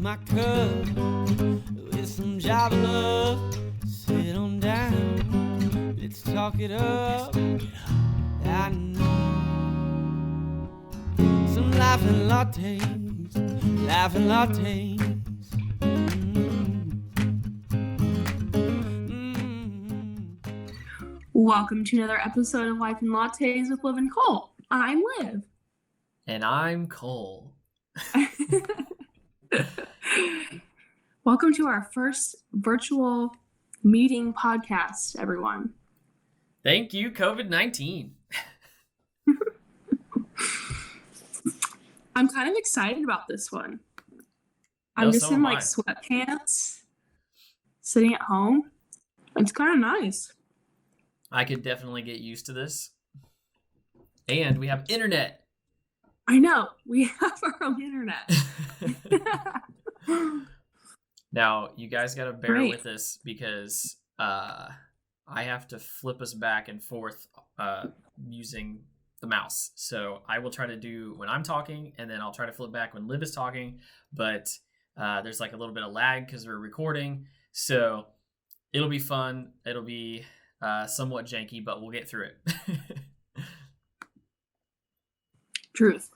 my cup with some Java love. Sit on down, let's talk it up. I know some laughing lattes, laughing lattes. Welcome to another episode of Life and Lattes with Liv and Cole. I'm Liv. And I'm Cole. Welcome to our first virtual meeting podcast, everyone. Thank you, COVID-19. I'm kind of excited about this one. I'm just in like sweatpants, sitting at home. It's kind of nice. I could definitely get used to this. And we have internet. I know. We have our own internet. Now, you guys got to bear with us because I have to flip us back and forth using the mouse. So I will try to do when I'm talking, and then I'll try to flip back when Liv is talking. But there's like a little bit of lag because we're recording. So it'll be fun. It'll be somewhat janky, but we'll get through it. Truth.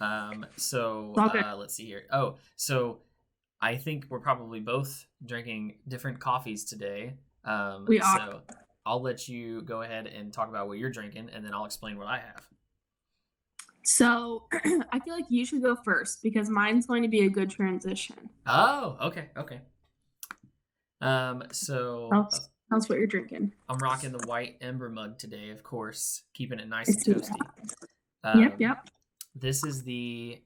Let's see here. Oh, so I think we're probably both drinking different coffees today. We are. So I'll let you go ahead and talk about what you're drinking, and then I'll explain what I have. So I feel like you should go first because mine's going to be a good transition. Oh, okay. Tell us what you're drinking. I'm rocking the white Ember mug today, of course, keeping it nice and toasty. Yep. This is the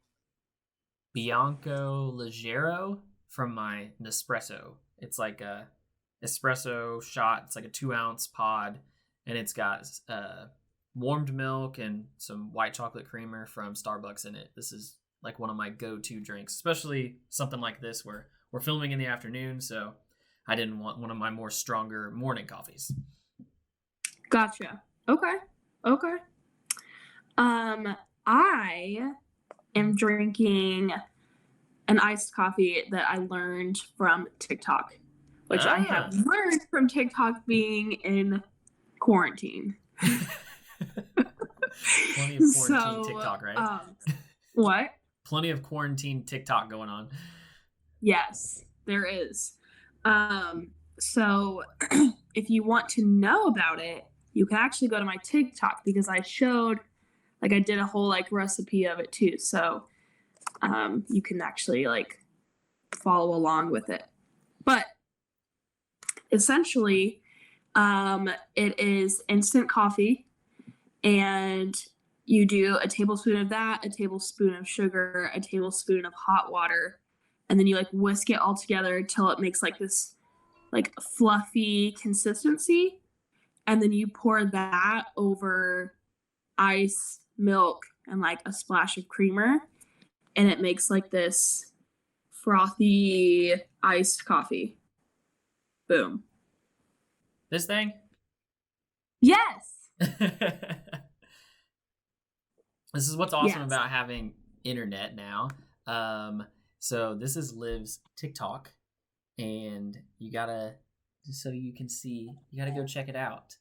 Bianco Leggero from my Nespresso. It's like a espresso shot. It's like a 2-ounce pod, and it's got warmed milk and some white chocolate creamer from Starbucks in it. This is like one of my go-to drinks, especially something like this where we're filming in the afternoon, so I didn't want one of my more stronger morning coffees. Gotcha. Okay. I am drinking an iced coffee that I learned from TikTok, which I have learned from TikTok being in quarantine. Plenty of quarantine TikTok, right? What? Plenty of quarantine TikTok going on. Yes, there is. So if you want to know about it, you can actually go to my TikTok because I showed, I did a whole recipe of it too. So, you can actually follow along with it. But essentially, it is instant coffee, and you do a tablespoon of that, a tablespoon of sugar, a tablespoon of hot water, and then you whisk it all together until it makes this fluffy consistency. And then you pour that over ice, milk, and a splash of creamer, and it makes this frothy iced coffee. Boom. This thing? Yes. This is what's awesome about having internet now. So this is Liv's TikTok, and you gotta, just so you can see, you gotta go check it out.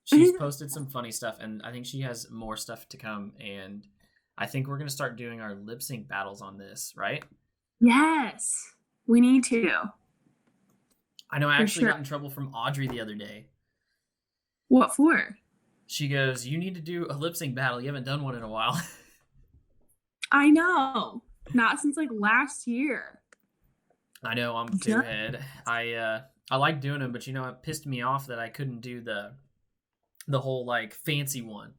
She's posted some funny stuff, and I think she has more stuff to come, and I think we're gonna start doing our lip sync battles on this, right? Yes, we need to. I know. I actually got in trouble from Audrey the other day. What for? She goes, "You need to do a lip sync battle. You haven't done one in a while." I know. Not since last year. I know. I'm too ahead. I like doing them, but it pissed me off that I couldn't do the whole fancy one.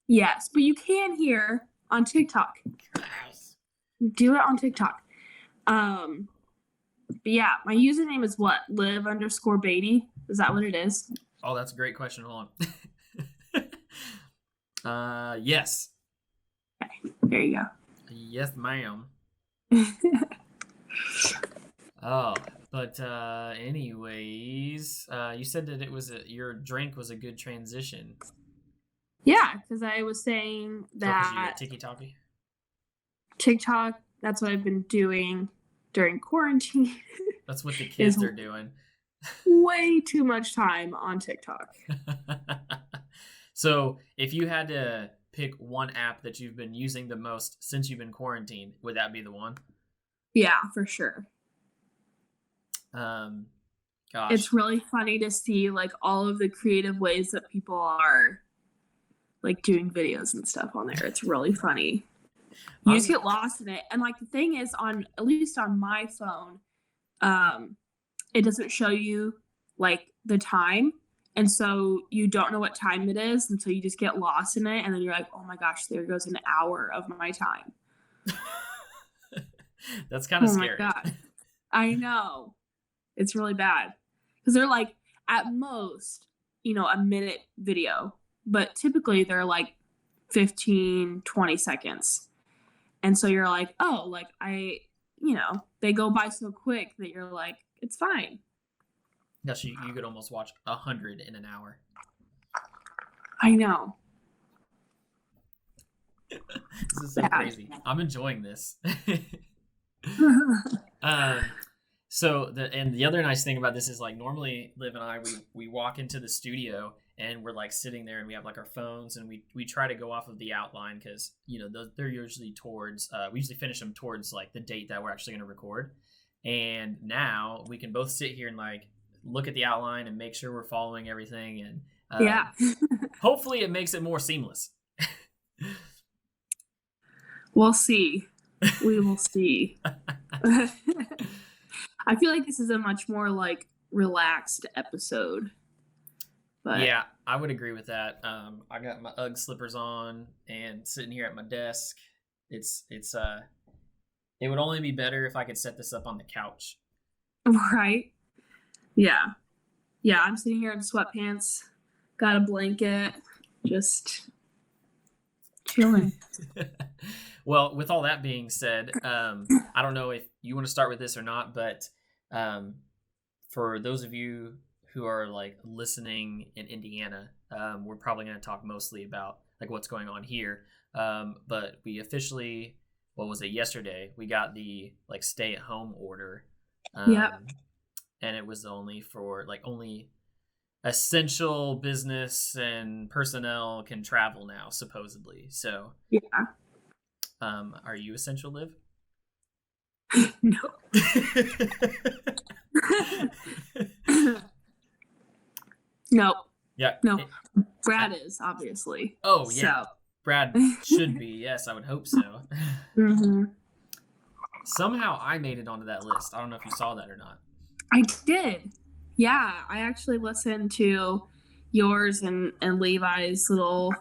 Yes, but you can here on TikTok. Yes. Do it on TikTok. But yeah, my username is what? Liv_Beatty. Is that what it is? Oh, that's a great question. Hold on. Yes. Okay, there you go. Yes, ma'am. Oh, but anyways, you said that your drink was a good transition. Yeah, because I was saying that. Tiki Talkie? TikTok, that's what I've been doing during quarantine. That's what the kids are doing. Way too much time on TikTok. So if you had to pick one app that you've been using the most since you've been quarantined, would that be the one? Yeah, for sure. Gosh. It's really funny to see like all of the creative ways that people are like doing videos and stuff on there. It's really funny. You just get lost in it. And like the thing is, at least on my phone, it doesn't show you like the time. And so you don't know what time it is until you just get lost in it. And then you're like, oh my gosh, there goes an hour of my time. That's kind of scary. Oh my God. I know. It's really bad. Because they're like, at most, a minute video. But typically they're like 15, 20 seconds. And so you're like, oh, like they go by so quick that you're like, it's fine. Yeah, so you could almost watch 100 in an hour. I know. This is so crazy. I'm enjoying this. So the other nice thing about this is like normally Liv and I we walk into the studio and we're like sitting there and we have like our phones and we try to go off of the outline because they're usually towards we usually finish them towards like the date that we're actually going to record. And now we can both sit here and like look at the outline and make sure we're following everything, and yeah. Hopefully it makes it more seamless. We'll see. We will see. I feel like this is a much more like relaxed episode. But yeah, I would agree with that. I got my UGG slippers on and sitting here at my desk. It would only be better if I could set this up on the couch. Right? Yeah. Yeah, I'm sitting here in sweatpants, got a blanket, just chilling. Well, with all that being said, I don't know if you want to start with this or not, but for those of you who are like listening in Indiana, we're probably going to talk mostly about like what's going on here. But we officially, what was it, yesterday, we got the like stay at home order. Yeah. And it was only essential business and personnel can travel now, supposedly. So yeah. Are you essential, Liv? No. No. Yeah. No. Brad is, obviously. Oh, yeah. So. Brad should be. Yes, I would hope so. Mm-hmm. Somehow I made it onto that list. I don't know if you saw that or not. I did. Yeah, I actually listened to yours and Levi's little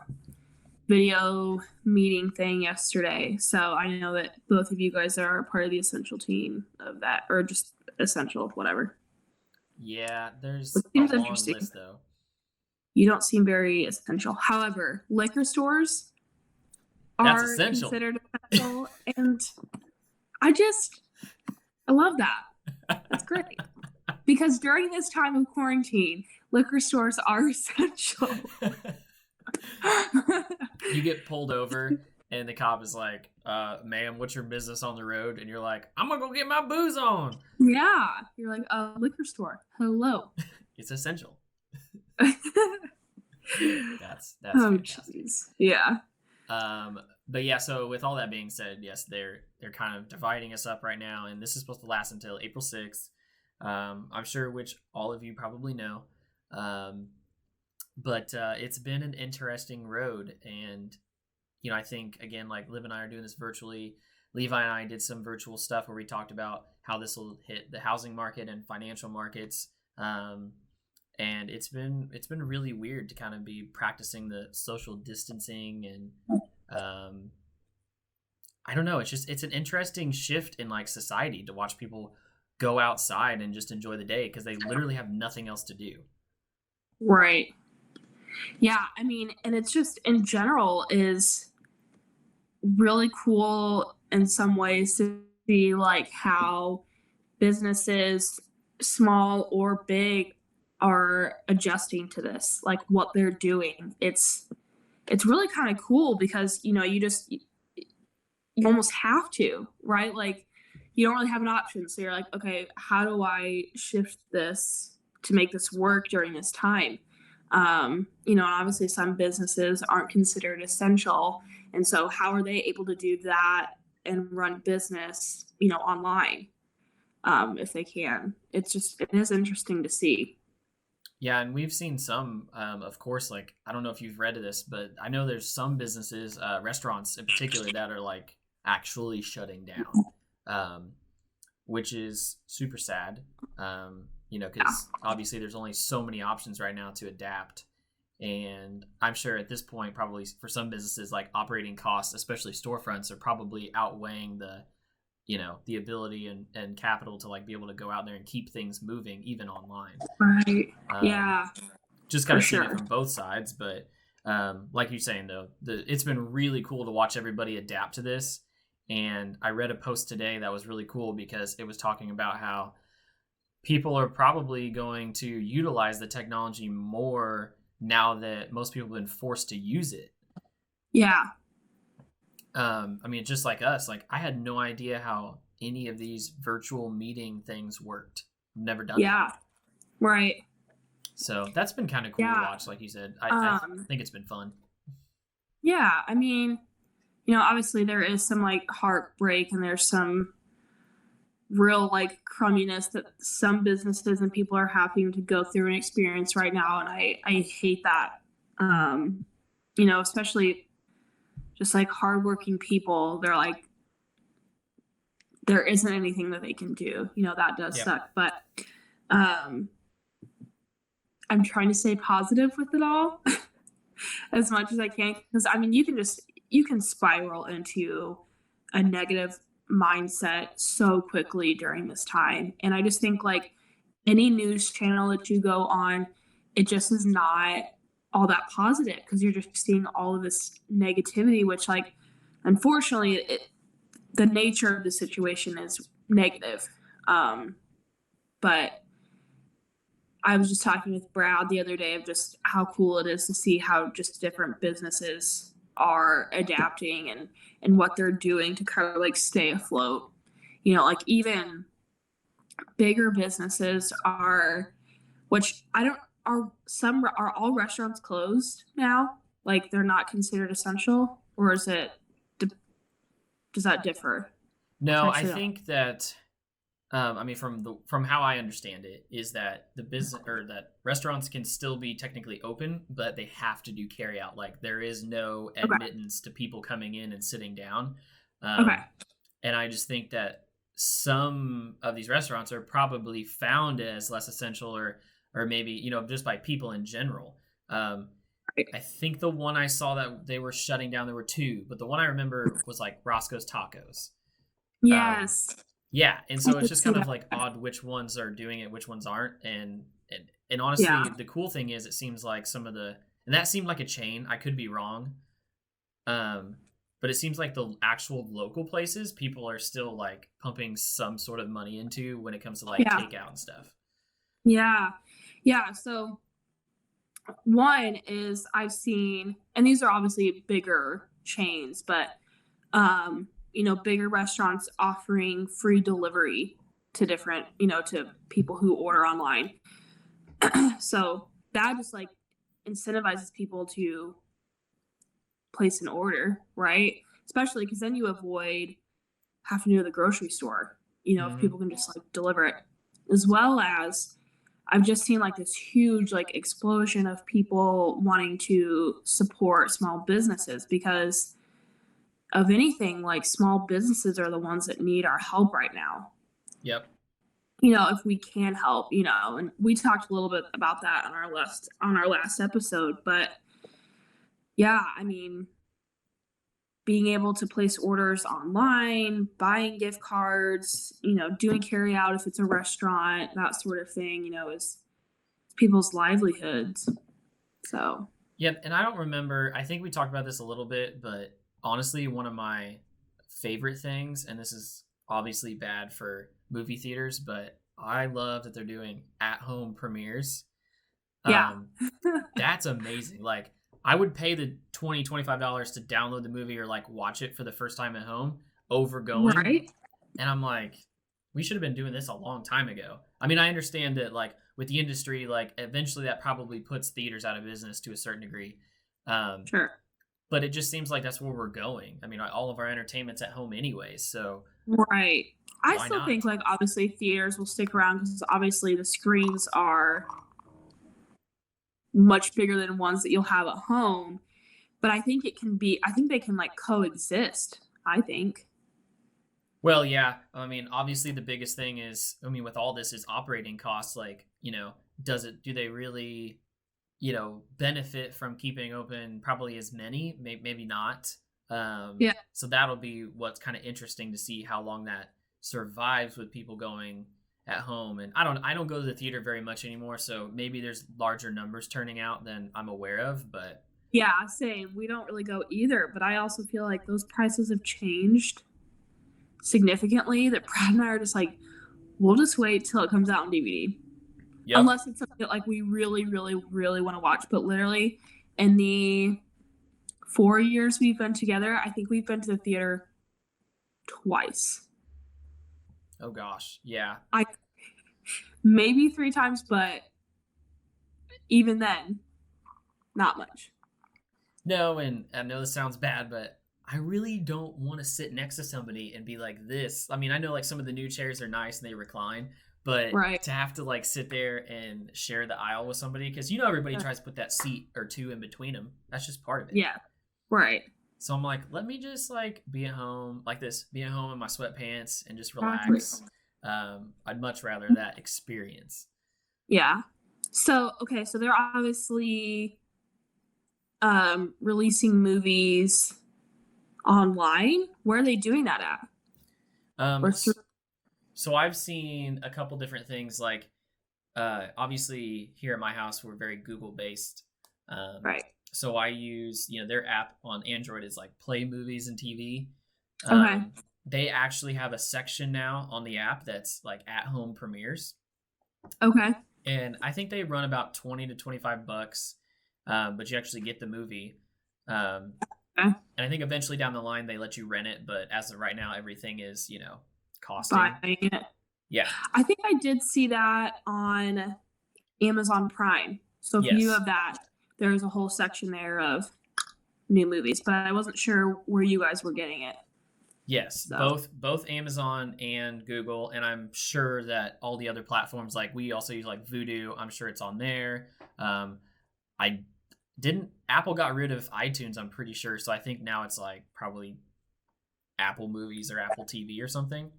video meeting thing yesterday. So I know that both of you guys are part of the essential team of that, or just essential, whatever. Yeah, there's a long list, though. You don't seem very essential. However, liquor stores are considered essential, and I love that. That's great. Because during this time of quarantine, liquor stores are essential. You get pulled over and the cop is like, ma'am, what's your business on the road? And you're like, I'm gonna go get my booze on. Yeah. You're like, liquor store. Hello. It's essential. That's oh, jeez. Yeah. But yeah, so with all that being said, yes, they're kind of dividing us up right now, and this is supposed to last until April 6th. I'm sure which all of you probably know. But it's been an interesting road, and I think again, like Liv and I are doing this virtually. Levi and I did some virtual stuff where we talked about how this will hit the housing market and financial markets. And it's been really weird to kind of be practicing the social distancing, and I don't know, it's an interesting shift in like society to watch people go outside and just enjoy the day because they literally have nothing else to do. Right. Yeah, I mean, and it's just in general is really cool in some ways to see like how businesses, small or big, are adjusting to this, like what they're doing. It's really kind of cool because you you almost have to, right? Like you don't really have an option. So you're like, okay, how do I shift this to make this work during this time? Obviously some businesses aren't considered essential. And so how are they able to do that and run business, online, if they can? It is interesting to see. Yeah, and we've seen some, of course, like, I don't know if you've read of this, but I know there's some businesses, restaurants in particular, that are like actually shutting down, um, which is super sad. Because obviously there's only so many options right now to adapt. And I'm sure at this point, probably for some businesses, like operating costs, especially storefronts, are probably outweighing the ability and capital to like be able to go out there and keep things moving even online. Right. Yeah. Just kind of seeing sure. it from both sides. But like you're saying though, it's been really cool to watch everybody adapt to this. And I read a post today that was really cool because it was talking about how people are probably going to utilize the technology more now that most people have been forced to use it. Yeah. Just like us, like I had no idea how any of these virtual meeting things worked. Never done it. Yeah. Right. So that's been kind of cool to watch, like you said. I think it's been fun. Yeah, obviously there is some like heartbreak and there's some real like crumminess that some businesses and people are having to go through and experience right now, and I hate that. Especially just like hardworking people, they're like, there isn't anything that they can do. That does suck, but I'm trying to stay positive with it all as much as I can, because you can spiral into a negative mindset so quickly during this time. And I just think like any news channel that you go on, it just is not all that positive because you're just seeing all of this negativity, which like, unfortunately, the nature of the situation is negative. But I was just talking with Brad the other day of just how cool it is to see how just different businesses are adapting and what they're doing to kind of like stay afloat. Like even bigger businesses are all restaurants closed now? Like they're not considered essential, or is it, does that differ? No, I think that from how I understand it, is that the business or that restaurants can still be technically open, but they have to do carry out. Like there is no admittance to people coming in and sitting down. And I just think that some of these restaurants are probably found as less essential, or maybe just by people in general. I think the one I saw that they were shutting down, there were two, but the one I remember was like Roscoe's Tacos. Yes. Yeah, and so it's just kind of like odd which ones are doing it, which ones aren't, and honestly, the cool thing is it seems like and that seemed like a chain. I could be wrong, but it seems like the actual local places, people are still like pumping some sort of money into when it comes to like takeout and stuff. Yeah. So one is I've seen, and these are obviously bigger chains, but bigger restaurants offering free delivery to different, to people who order online. So that just like incentivizes people to place an order, right? Especially because then you avoid having to go to the grocery store, if people can just like deliver it. As well as I've just seen like this huge like explosion of people wanting to support small businesses because of anything, like small businesses are the ones that need our help right now. Yep. If we can help, and we talked a little bit about that on our last episode, but yeah, being able to place orders online, buying gift cards, doing carry out if it's a restaurant, that sort of thing, is people's livelihoods. So. Yep. And I don't remember, I think we talked about this a little bit, but honestly, one of my favorite things, and this is obviously bad for movie theaters, but I love that they're doing at-home premieres. Yeah. That's amazing. Like, I would pay the $20-$25 to download the movie or like watch it for the first time at home over going. Right. And I'm like, we should have been doing this a long time ago. I mean, I understand that like with the industry, like eventually that probably puts theaters out of business to a certain degree. Sure. But it just seems like that's where we're going. I mean, all of our entertainment's at home anyways, so Right. I why still not? think like obviously theaters will stick around because obviously the screens are much bigger than ones that you'll have at home. But I think they can like coexist, I think. Well, yeah. I mean, obviously the biggest thing is, I mean, with all this is operating costs. Like, do they really, benefit from keeping open probably as many? Maybe not. Yeah. So that'll be what's kind of interesting to see how long that survives with people going at home. And I don't go to the theater very much anymore, so maybe there's larger numbers turning out than I'm aware of, but Yeah, same. We don't really go either, but I also feel like those prices have changed significantly that Brad and I are just like, we'll just wait till it comes out on DVD. Yep. Unless it's something that like we really, really, really want to watch. But literally in the 4 years we've been together, I think we've been to the theater twice. Oh gosh. Yeah. Maybe 3 times, but even then, not much. No, and I know this sounds bad, but I really don't want to sit next to somebody and be like this. I mean, I know like some of the new chairs are nice and they recline, but Right. to have to like sit there and share the aisle with somebody, because everybody tries to put that seat or two in between them. That's just part of it. Yeah. Right. So I'm like, let me just like be at home like this, be at home in my sweatpants and just relax. I'd much rather that experience. Yeah. So, okay, so they're obviously releasing movies online. Where are they doing that at? So I've seen a couple different things. Like, obviously here at my house, we're very Google based. Right. So I use, their app on Android is like Play Movies and TV. Okay. They actually have a section now on the app that's like at home premieres. Okay. And I think they run about $20 to $25, but you actually get the movie. And I think eventually down the line they let you rent it, but as of right now, everything is, costing. Buying it. Yeah. I think I did see that on Amazon Prime. So if you have that, there's a whole section there of new movies, but I wasn't sure where you guys were getting it. Yes, so. both Amazon and Google, and I'm sure that all the other platforms, like we also use like Vudu, I'm sure it's on there. Apple got rid of iTunes, I'm pretty sure, so I think now it's like probably Apple Movies or Apple TV or something.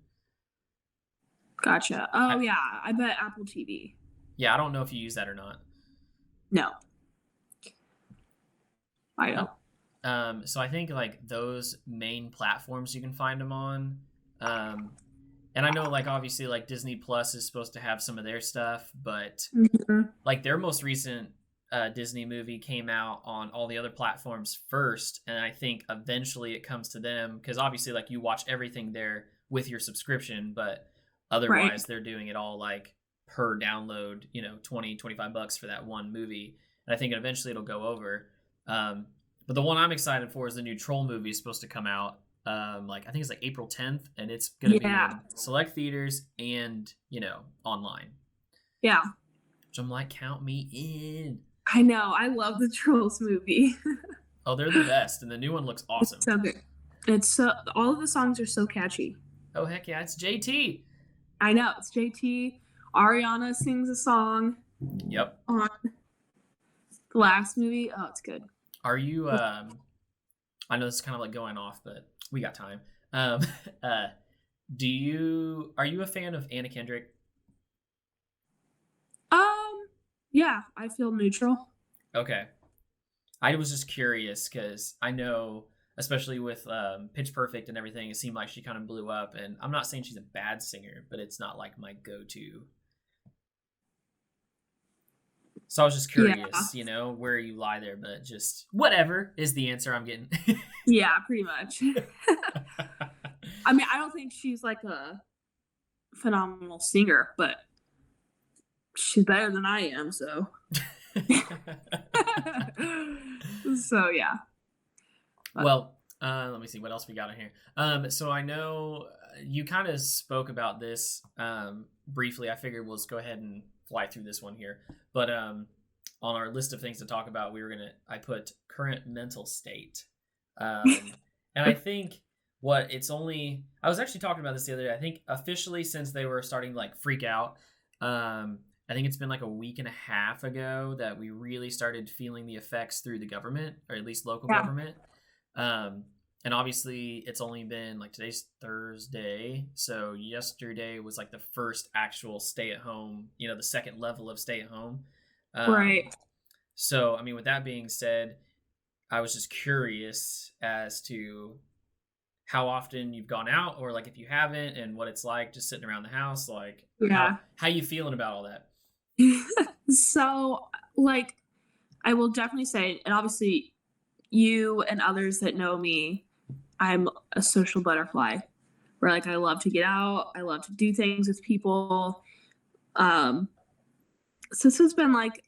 Gotcha. Oh yeah, I bet Apple TV. Yeah, I don't know if you use that or not. No, I don't. So I think like those main platforms you can find them on. And I know like obviously like Disney Plus is supposed to have some of their stuff, but like their most recent Disney movie came out on all the other platforms first, and I think eventually it comes to them because obviously like you watch everything there with your subscription, but otherwise they're doing it all like per download, $20-$25 for that one movie, and I think eventually it'll go over. But the one I'm excited for is the new Troll movie is supposed to come out. I think it's like April 10th, and it's going to be in select theaters and, online. Yeah. Which I'm like, count me in. I know. I love the Trolls movie. Oh, they're the best, and the new one looks awesome. It's so good. All of the songs are so catchy. Oh, heck yeah. It's JT. I know. It's JT. Ariana sings a song. Yep. On the last movie. Oh, it's good. Are you I know this is kind of like going off, but we got time. Are you a fan of Anna Kendrick? Yeah, I feel neutral. Okay. I was just curious because I know, especially with Pitch Perfect and everything, it seemed like she kind of blew up, and I'm not saying she's a bad singer, but it's not like my go-to. So I was just curious, where you lie there, but just whatever is the answer I'm getting. Yeah, pretty much. I mean, I don't think she's like a phenomenal singer, but she's better than I am, so. So yeah. Well, let me see what else we got in here. So I know you kind of spoke about this briefly. I figured we'll just go ahead and fly through this one here. But on our list of things to talk about, I put current mental state. And I think I was actually talking about this the other day. I think officially, since they were starting to like freak out, I think it's been like a week and a half ago that we really started feeling the effects through the government, or at least local government. And obviously it's only been like, today's Thursday, so yesterday was like the first actual stay at home, the second level of stay at home. Right. So I mean, with that being said, I was just curious as to how often you've gone out, or like if you haven't, and what it's like just sitting around the house, like how you feeling about all that? So like, I will definitely say, and obviously you and others that know me, I'm a social butterfly, where like I love to get out, I love to do things with people. So this has been like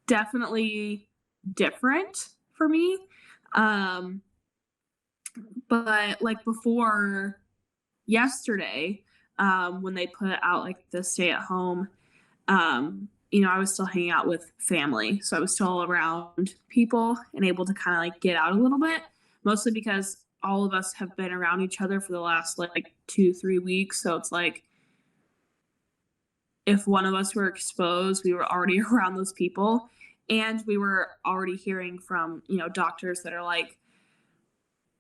definitely different for me. But like before yesterday, when they put out like the stay at home, I was still hanging out with family. So I was still around people and able to kind of like get out a little bit, mostly because all of us have been around each other for the last like 2-3 weeks. So it's like, if one of us were exposed, we were already around those people. And we were already hearing from, doctors that are like,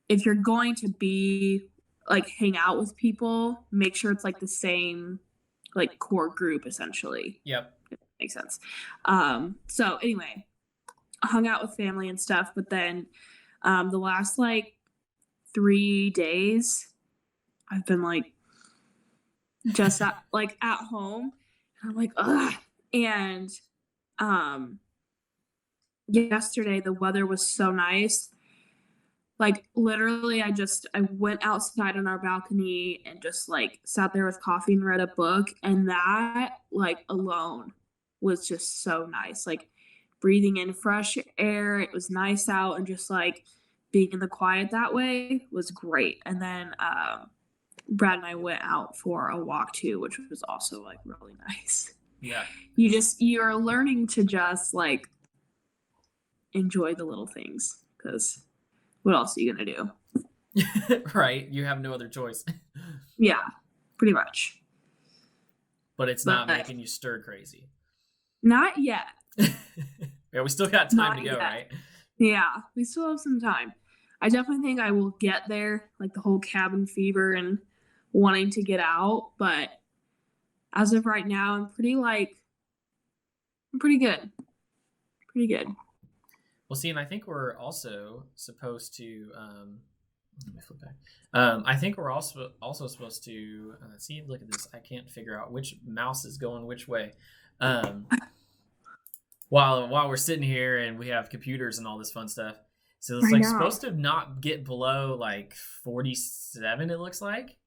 if you're going to be like hang out with people, make sure it's like the same like core group essentially. Yep. If that makes sense. So anyway, I hung out with family and stuff, but then the last like 3 days I've been like just at home, and I'm like, ugh. And yesterday the weather was so nice. Like literally I went outside on our balcony and just like sat there with coffee and read a book, and that like alone was just so nice. Like breathing in fresh air, it was nice out, and just like being in the quiet that way was great. And then Brad and I went out for a walk too, which was also like really nice. Yeah. You're learning to just like enjoy the little things, because what else are you gonna do? Right. You have no other choice. Yeah, pretty much. But it's not making you stir crazy. Not yet. Yeah, we still got time to go, right? Yeah, we still have some time. I definitely think I will get there, like the whole cabin fever and wanting to get out. But as of right now, I'm pretty good. Pretty good. Well, see, and I think we're also supposed to. Let me flip back. I think we're also supposed to see. Look at this. I can't figure out which mouse is going which way. While we're sitting here and we have computers and all this fun stuff, so it's like supposed to not get below like 47. It looks like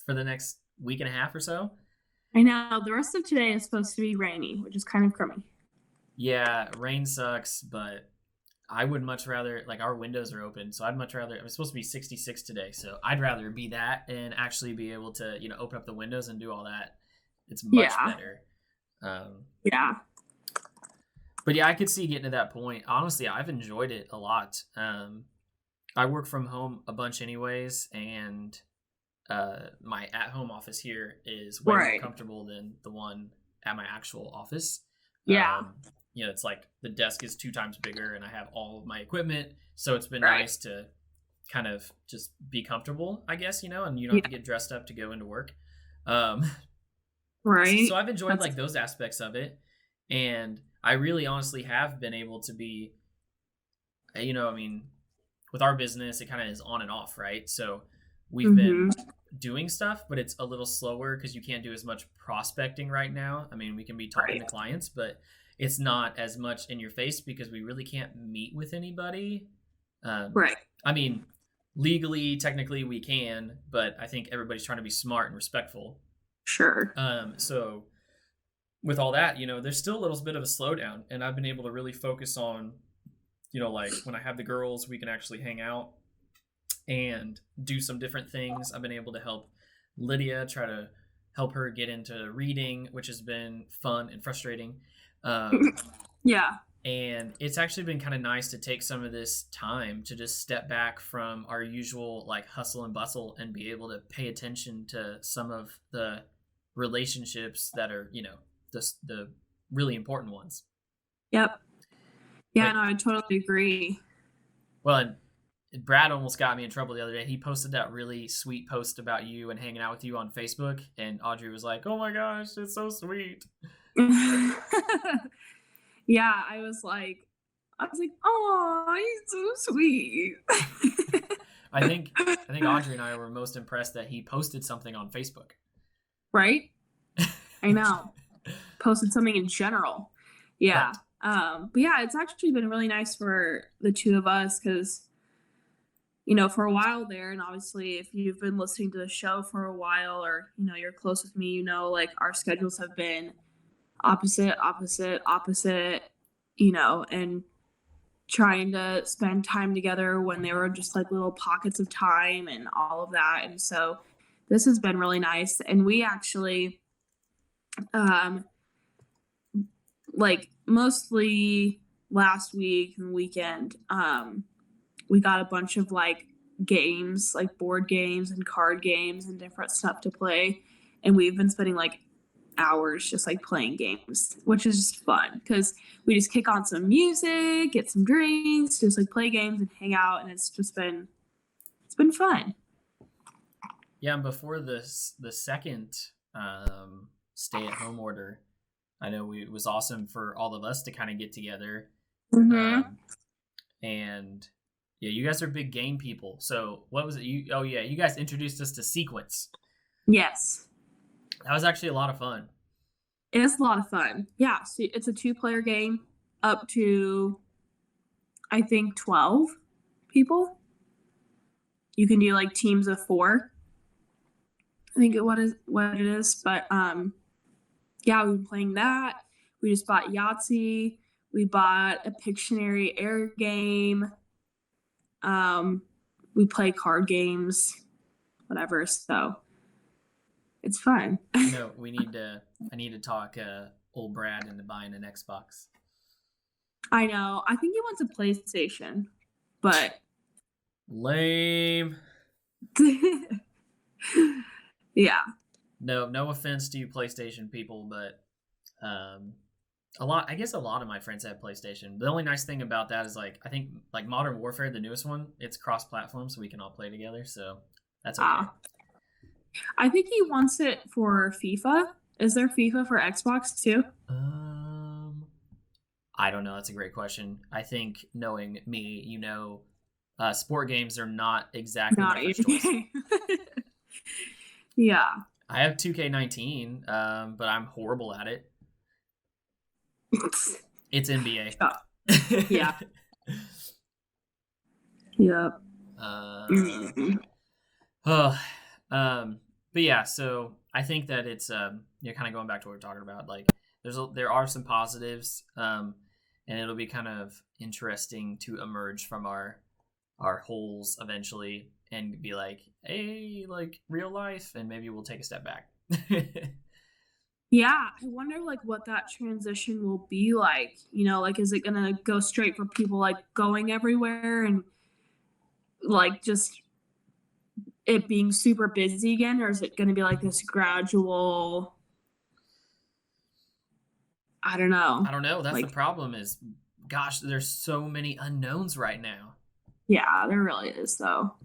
for the next week and a half or so. I know the rest of today is supposed to be rainy, which is kind of crummy. Yeah, rain sucks, but I would much rather, like, our windows are open, so I'd much rather, it's supposed to be 66 today, so I'd rather be that and actually be able to, open up the windows and do all that. It's much better. Yeah. But yeah, I could see getting to that point. Honestly, I've enjoyed it a lot. I work from home a bunch anyways, and my at-home office here is way more comfortable than the one at my actual office. Yeah. It's like the desk is 2 times bigger and I have all of my equipment. So it's been nice to kind of just be comfortable, I guess, and you don't have to get dressed up to go into work. Right. So I've enjoyed like those aspects of it. And I really honestly have been able to be, with our business, it kind of is on and off, right? So we've been doing stuff, but it's a little slower because you can't do as much prospecting right now. I mean, we can be talking to clients, but it's not as much in your face because we really can't meet with anybody. Right. I mean, legally, technically we can, but I think everybody's trying to be smart and respectful. Sure. So with all that, there's still a little bit of a slowdown, and I've been able to really focus on, like when I have the girls, we can actually hang out and do some different things. I've been able to help Lydia, try to help her get into reading, which has been fun and frustrating. Yeah. And it's actually been kind of nice to take some of this time to just step back from our usual like hustle and bustle and be able to pay attention to some of the relationships that are, the really important ones. Yep. Yeah, Like, no, I totally agree. Well, and Brad almost got me in trouble the other day. He posted that really sweet post about you and hanging out with you on Facebook, and Audrey was like, "Oh my gosh, it's so sweet." Yeah, I was like, oh, he's so sweet. I think Audrey and I were most impressed that he posted something on Facebook. Right? I know. Posted something in general. Yeah. Right. But yeah, it's actually been really nice for the two of us because, for a while there, and obviously if you've been listening to the show for a while or, you're close with me, like our schedules have been opposite, and trying to spend time together when they were just like little pockets of time and all of that. And so this has been really nice. And we actually, like mostly last week and weekend, we got a bunch of like games, like board games and card games and different stuff to play. And we've been spending like hours just like playing games, which is just fun because we just kick on some music, get some drinks, just like play games and hang out, and it's been fun. Yeah, and before the second stay-at-home order, I know it was awesome for all of us to kind of get together. Mm-hmm. And yeah, you guys are big game people. So what was it? You guys introduced us to Sequence. Yes. That was actually a lot of fun. It is a lot of fun. Yeah, so it's a 2-player game up to, I think, 12 people. You can do like teams of 4. I think what it is. But yeah, we've been playing that. We just bought Yahtzee. We bought a Pictionary air game. We play card games, whatever. So it's fun. No, I need to talk old Brad into buying an Xbox. I know. I think he wants a PlayStation, but lame. Yeah. No offense to you PlayStation people, but I guess a lot of my friends have PlayStation. The only nice thing about that is like I think like Modern Warfare, the newest one, it's cross-platform, so we can all play together. So that's okay. I think he wants it for FIFA. Is there FIFA for Xbox too? I don't know. That's a great question. I think knowing me, sport games are not exactly my first choice. Yeah. I have 2K19, but I'm horrible at it. It's NBA. Yeah. Yep. But yeah, so I think that it's kind of going back to what we're talking about. Like, there are some positives, and it'll be kind of interesting to emerge from our holes eventually and be like, hey, like real life, and maybe we'll take a step back. Yeah, I wonder like what that transition will be like. Like is it gonna go straight for people like going everywhere and like just it being super busy again, or is it gonna be like this gradual? I don't know. That's the problem is, gosh, there's so many unknowns right now. Yeah, there really is though.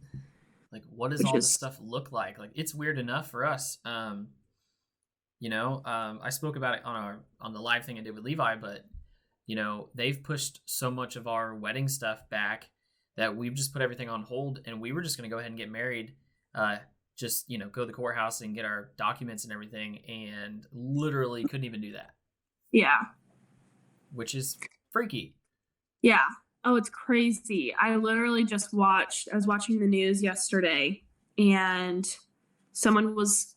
Like, what does all this stuff look like? Like, it's weird enough for us. I spoke about it on the live thing I did with Levi, but they've pushed so much of our wedding stuff back that we've just put everything on hold, and we were just going to go ahead and get married. Just go to the courthouse and get our documents and everything, and literally couldn't even do that. Yeah. Which is freaky. Yeah. Oh, it's crazy. I literally I was watching the news yesterday, and there was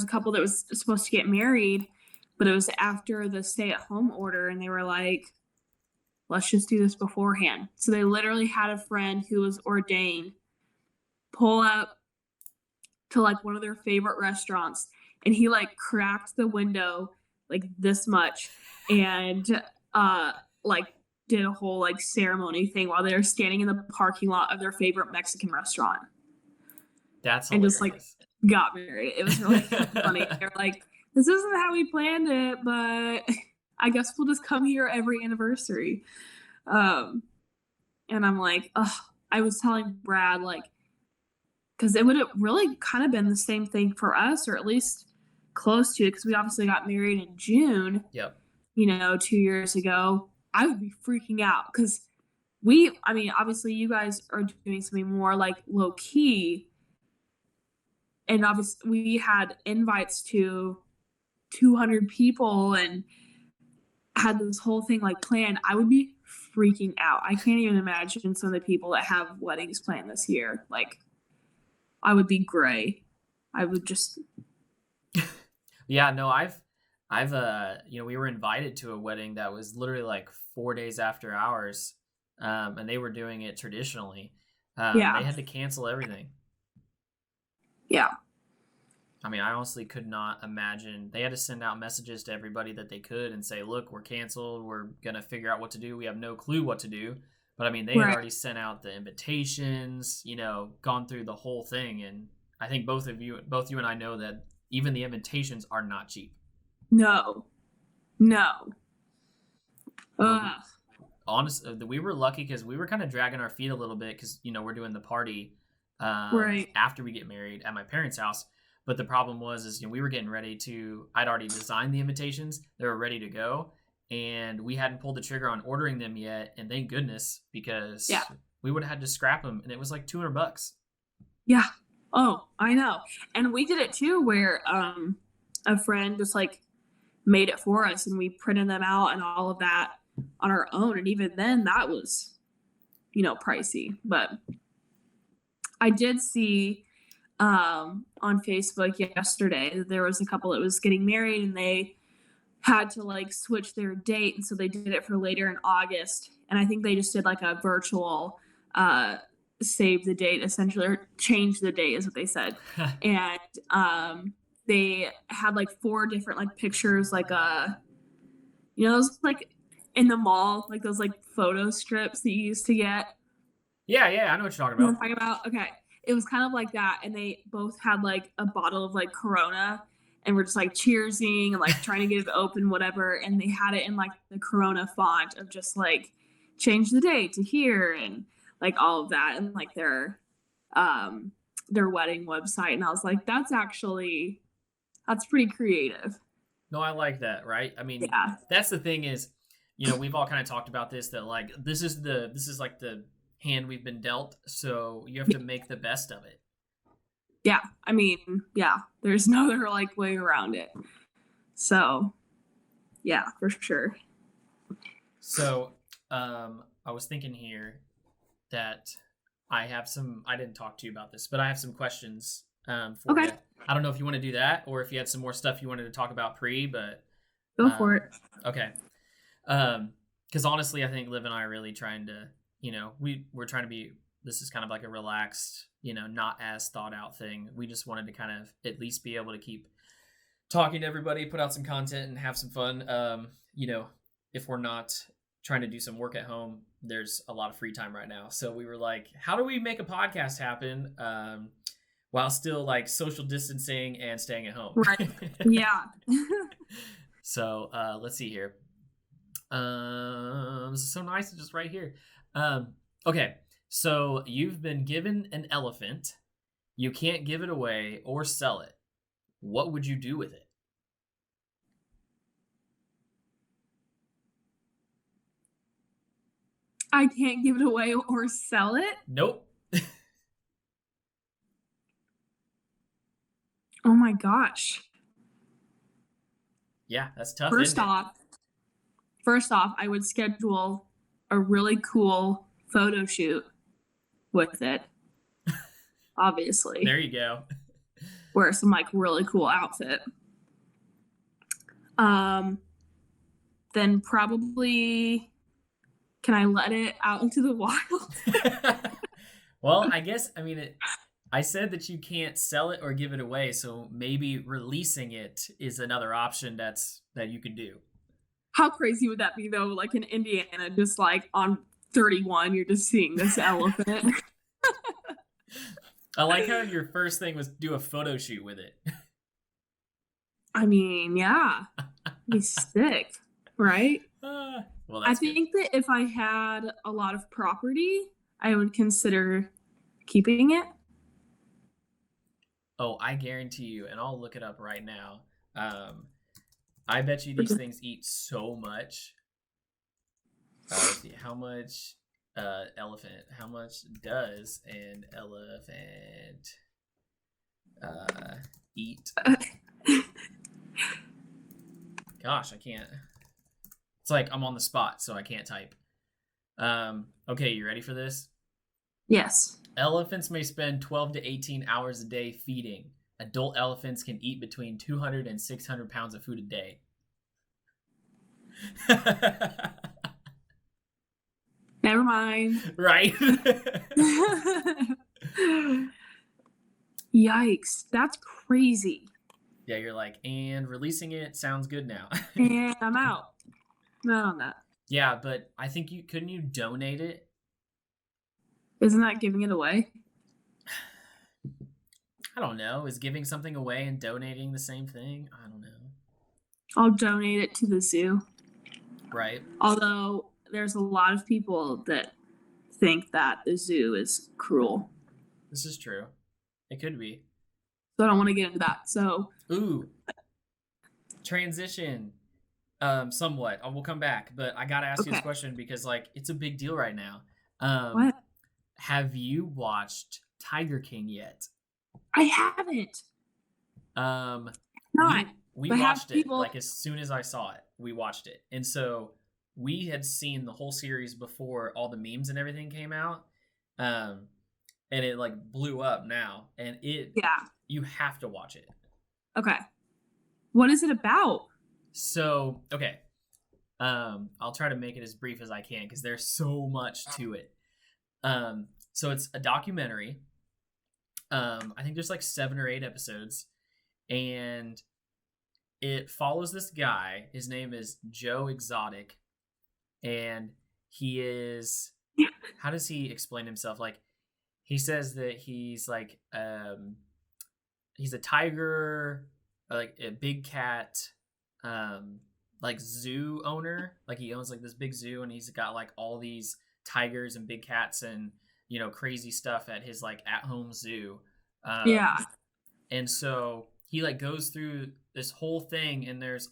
a couple that was supposed to get married, but it was after the stay-at-home order, and they were like let's just do this beforehand. So they literally had a friend who was ordained pull up to like one of their favorite restaurants, and he like cracked the window like this much and like did a whole like ceremony thing while they were standing in the parking lot of their favorite Mexican restaurant. That's and hilarious. just like got married. It was really funny. They're like, this isn't how we planned it, but I guess we'll just come here every anniversary. And I'm like, I was telling Brad, like, because it would have really kind of been the same thing for us, or at least close to it, because we obviously got married in June. Yep. 2 years ago. I would be freaking out because obviously you guys are doing something more like low key. And obviously we had invites to 200 people and had this whole thing like planned. I would be freaking out. I can't even imagine some of the people that have weddings planned this year. Like, I would be gray. I would just. Yeah, no, I've we were invited to a wedding that was literally like 4 days after ours, and they were doing it traditionally. They had to cancel everything. Yeah. I mean, I honestly could not imagine. They had to send out messages to everybody that they could and say, look, we're canceled. We're going to figure out what to do. We have no clue what to do. But I mean, they had already sent out the invitations, gone through the whole thing. And I think both you and I know that even the invitations are not cheap. No. Honestly, we were lucky because we were kind of dragging our feet a little bit because, we're doing the party after we get married at my parents' house. But the problem was we were getting ready I'd already designed the invitations. They were ready to go. And we hadn't pulled the trigger on ordering them yet. And thank goodness, because we would have had to scrap them. And it was like $200. Yeah. Oh, I know. And we did it too, where a friend just like made it for us and we printed them out and all of that on our own. And even then that was, pricey. But I did see on Facebook yesterday that there was a couple that was getting married and they had to like switch their date, and so they did it for later in August. And I think they just did like a virtual save the date, essentially, or change the date is what they said. And they had like 4 different like pictures, like those like in the mall, like those like photo strips that you used to get. Yeah, I know what you're talking about. You know what I'm talking about? Okay. It was kind of like that, and they both had like a bottle of like Corona, and we're just like cheersing and like trying to get it open, whatever. And they had it in like the Corona font of just like change the date to here and like all of that, and like their wedding website. And I was like, that's pretty creative. No, I like that, right? I mean, that's the thing is, we've all kind of talked about this, that like this is like the hand we've been dealt, so you have to make the best of it. Yeah, I mean, there's no other like way around it. So, yeah, for sure. So, I was thinking here that I didn't talk to you about this, but I have some questions for you. I don't know if you want to do that or if you had some more stuff you wanted to talk about but go for it. Okay. Because honestly, I think Liv and I are really trying to, we're trying to be, this is kind of like a relaxed, not as thought out thing. We just wanted to kind of at least be able to keep talking to everybody, put out some content and have some fun. If we're not trying to do some work at home, there's a lot of free time right now. So we were like, how do we make a podcast happen while still like social distancing and staying at home? Right. Yeah. So let's see here. This is so nice. It's just right here. Okay. So you've been given an elephant. You can't give it away or sell it. What would you do with it? I can't give it away or sell it? Nope. Oh my gosh. Yeah, that's tough. First off, I would schedule a really cool photo shoot with it. Obviously. There you go. Wear some like really cool outfit. Then probably Can I let it out into the wild? Well, I guess, I mean, I said that you can't sell it or give it away, so maybe releasing it is another option that you could do. How crazy would that be, though? Like in Indiana, just like on 31, you're just seeing this elephant. I like how your first thing was do a photo shoot with it. I mean, yeah. It'd be sick, right? Well, I that's good. think that if I had a lot of property, I would consider keeping it. Oh, I guarantee you, and I'll look it up right now. I bet you these things eat so much. Let's see, how much elephant? How much does an elephant eat? Gosh, I can't. It's like I'm on the spot, so I can't type. Okay, you ready for this? Yes. Elephants may spend 12 to 18 hours a day feeding. Adult elephants can eat between 200 and 600 pounds of food a day. Never mind. Right? Yikes. That's crazy. Yeah, you're like, and releasing it sounds good now. And I'm out. Not on that. Yeah, but I think couldn't you donate it? Isn't that giving it away? I don't know. Is giving something away and donating the same thing? I don't know. I'll donate it to the zoo. Right. Although there's a lot of people that think that the zoo is cruel. This is true. It could be. So I don't want to get into that. So ooh. Transition. Somewhat. I will come back, but I gotta ask you this question because like it's a big deal right now. What? Have you watched Tiger King yet? I haven't. We watched it like as soon as I saw it. We watched it, and so we had seen the whole series before all the memes and everything came out, and it like blew up now, and you have to watch it. Okay, what is it about? So okay, I'll try to make it as brief as I can because there's so much to it. So it's a documentary. I think there's like 7 or 8 episodes, and it follows this guy. His name is Joe Exotic, and he is. How does he explain himself? Like, he says that he's like, he's a tiger, like a big cat, like zoo owner. Like he owns like this big zoo, and he's got like all these tigers and big cats and crazy stuff at his like at-home zoo. And so he like goes through this whole thing, and there's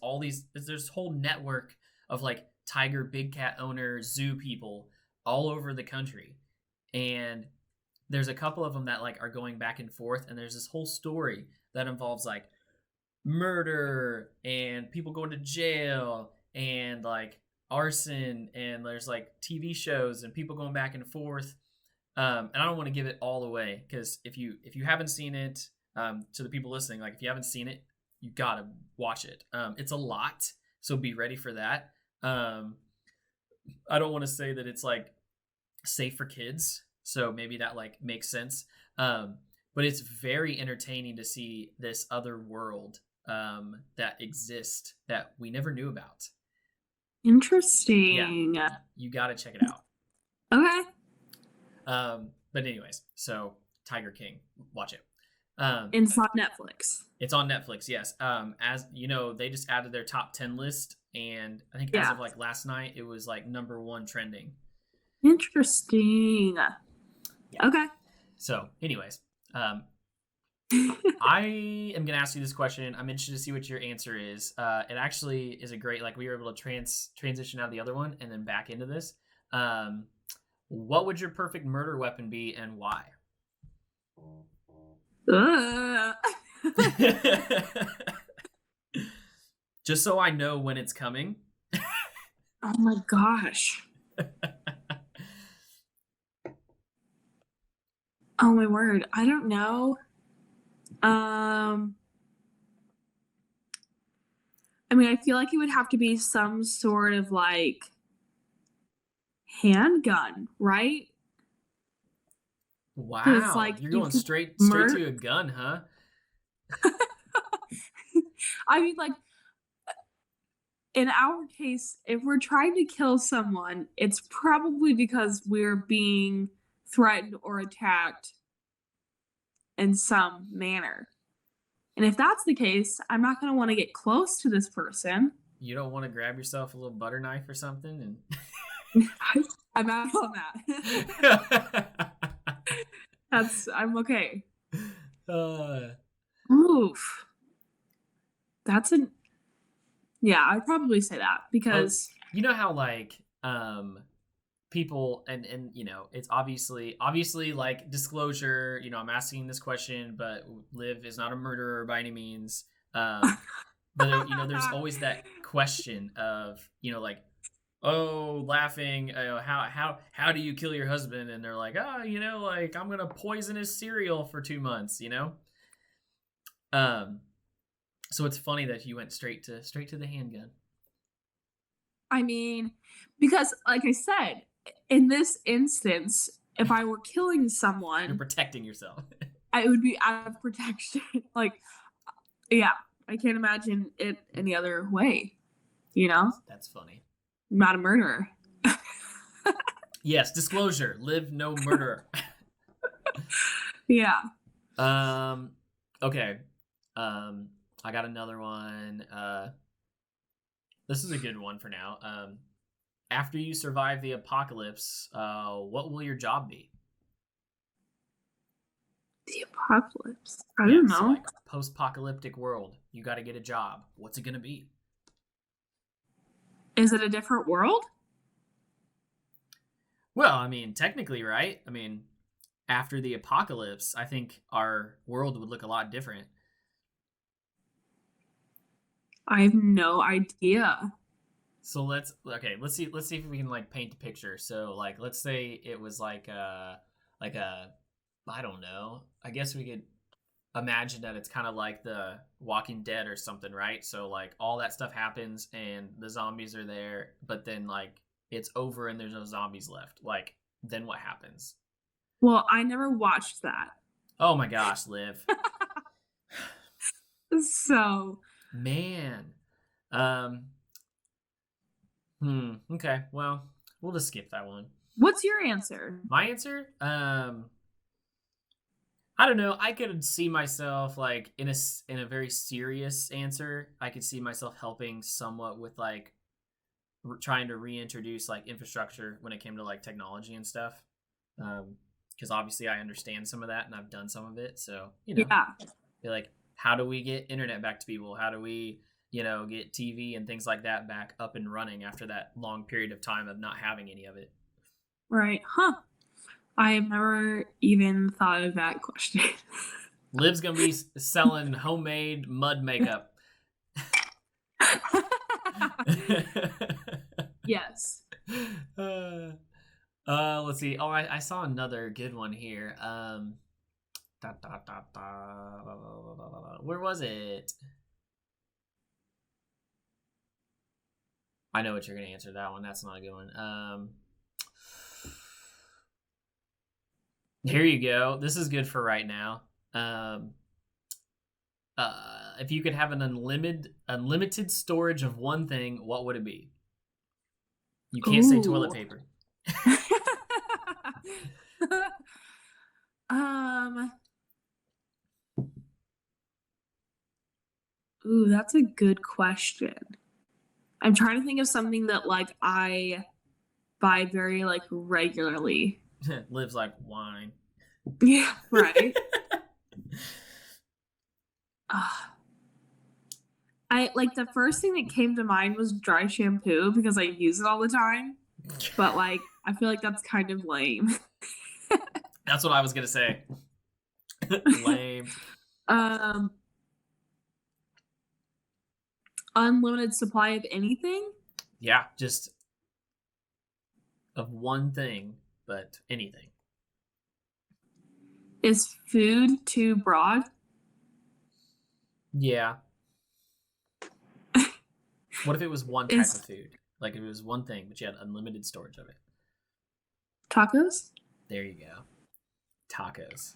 this whole network of like tiger, big cat owner, zoo people all over the country. And there's a couple of them that like are going back and forth, and there's this whole story that involves like murder and people going to jail and like arson, and there's like TV shows and people going back and forth. And I don't want to give it all away because if you haven't seen it, to the people listening, like if you haven't seen it, you gotta watch it. It's a lot, so be ready for that. I don't want to say that it's like safe for kids, so maybe that like makes sense. But it's very entertaining to see this other world that exists that we never knew about. Interesting. Yeah, you gotta check it out. Okay. But anyways, so Tiger King, watch it. It's on Netflix. It's on Netflix, yes. As you know, they just added their top 10 list, and I think as of like last night, it was like number 1 trending. Interesting. Yeah. Okay. So, anyways, I am gonna ask you this question. I'm interested to see what your answer is. It actually is a great, like we were able to transition out of the other one and then back into this. What would your perfect murder weapon be, and why? Just so I know when it's coming. Oh my gosh. Oh my word. I don't know. I mean, I feel like it would have to be some sort of like handgun, right? Wow, like, you're you going could straight murder. to a gun, huh? I mean, like, in our case, if we're trying to kill someone, it's probably because we're being threatened or attacked in some manner. And if that's the case, I'm not going to want to get close to this person. You don't want to grab yourself a little butter knife or something I'm out on that. and I'm okay. uh, Oof. Yeah, I'd probably say that because you know how like people and you know, it's obviously like disclosure, you know, I'm asking this question, but Liv is not a murderer by any means. But you know, there's always that question of, you know, like, oh, laughing, how do you kill your husband? And they're like, oh, you know, like, I'm gonna poison his cereal for 2 months, you know. So it's funny that you went straight to the handgun. I mean, because like I said, in this instance, if I were killing You're someone, protecting yourself. it would be out of protection. Like, yeah, I can't imagine it any other way. You know, That's funny. I'm not a murderer. Yes, disclosure. Liv, no murderer. Yeah. Okay. I got another one. This is a good one for now. After you survive the apocalypse, what will your job be? The apocalypse. I don't know. So like post-apocalyptic world. You got to get a job. What's it gonna be? Is it a different world? Well, I mean, technically, right? I mean, after the apocalypse, I think our world would look a lot different. I have no idea. So let's see if we can like paint a picture. So like let's say it was like a I don't know. I guess we could imagine that it's kind of like the Walking Dead or something, right? So like all that stuff happens and the zombies are there, but then like it's over and there's no zombies left. Like then what happens? Well, I never watched that. Oh my gosh, Liv. So, Man. Okay. Well, we'll just skip that one. what's your answer? My answer? I don't know. I could see myself like in a very serious answer. I could see myself helping somewhat with like trying to reintroduce like infrastructure when it came to like technology and stuff. Because obviously I understand some of that and I've done some of it. So you know, Yeah. be like, how do we get internet back to people? How do we, you know, get TV and things like that back up and running after that long period of time of not having any of it? Right. Huh. I have never even thought of that question. Liv's gonna be selling homemade mud makeup. Yes. Let's see. Oh, I saw another good one here. Where was it? I know what you're gonna answer that one. That's not a good one. Here you go. This is good for right now. If you could have an unlimited storage of one thing, what would it be? You can't say toilet paper. Ooh, that's a good question. I'm trying to think of something that like I buy very like regularly. Lives like wine. Yeah, right. I like the first thing that came to mind was dry shampoo because I use it all the time. But like I feel like that's kind of lame. That's what I was gonna say. Lame. Unlimited supply of anything? Yeah, just of one thing, but anything. Is food too broad? Yeah. What if it was one type of food? Like if it was one thing, but you had unlimited storage of it. Tacos? There you go. Tacos.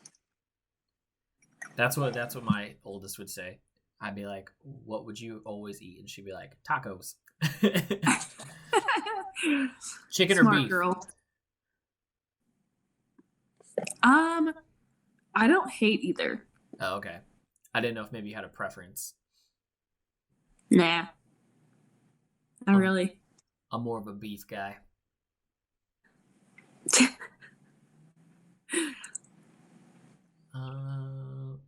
That's what my oldest would say. I'd be like, "What would you always eat?" And she'd be like, "Tacos." Chicken Smart or beef? girl. I don't hate either. Oh, okay. I didn't know if maybe you had a preference. Nah. Not really. I'm more of a beef guy.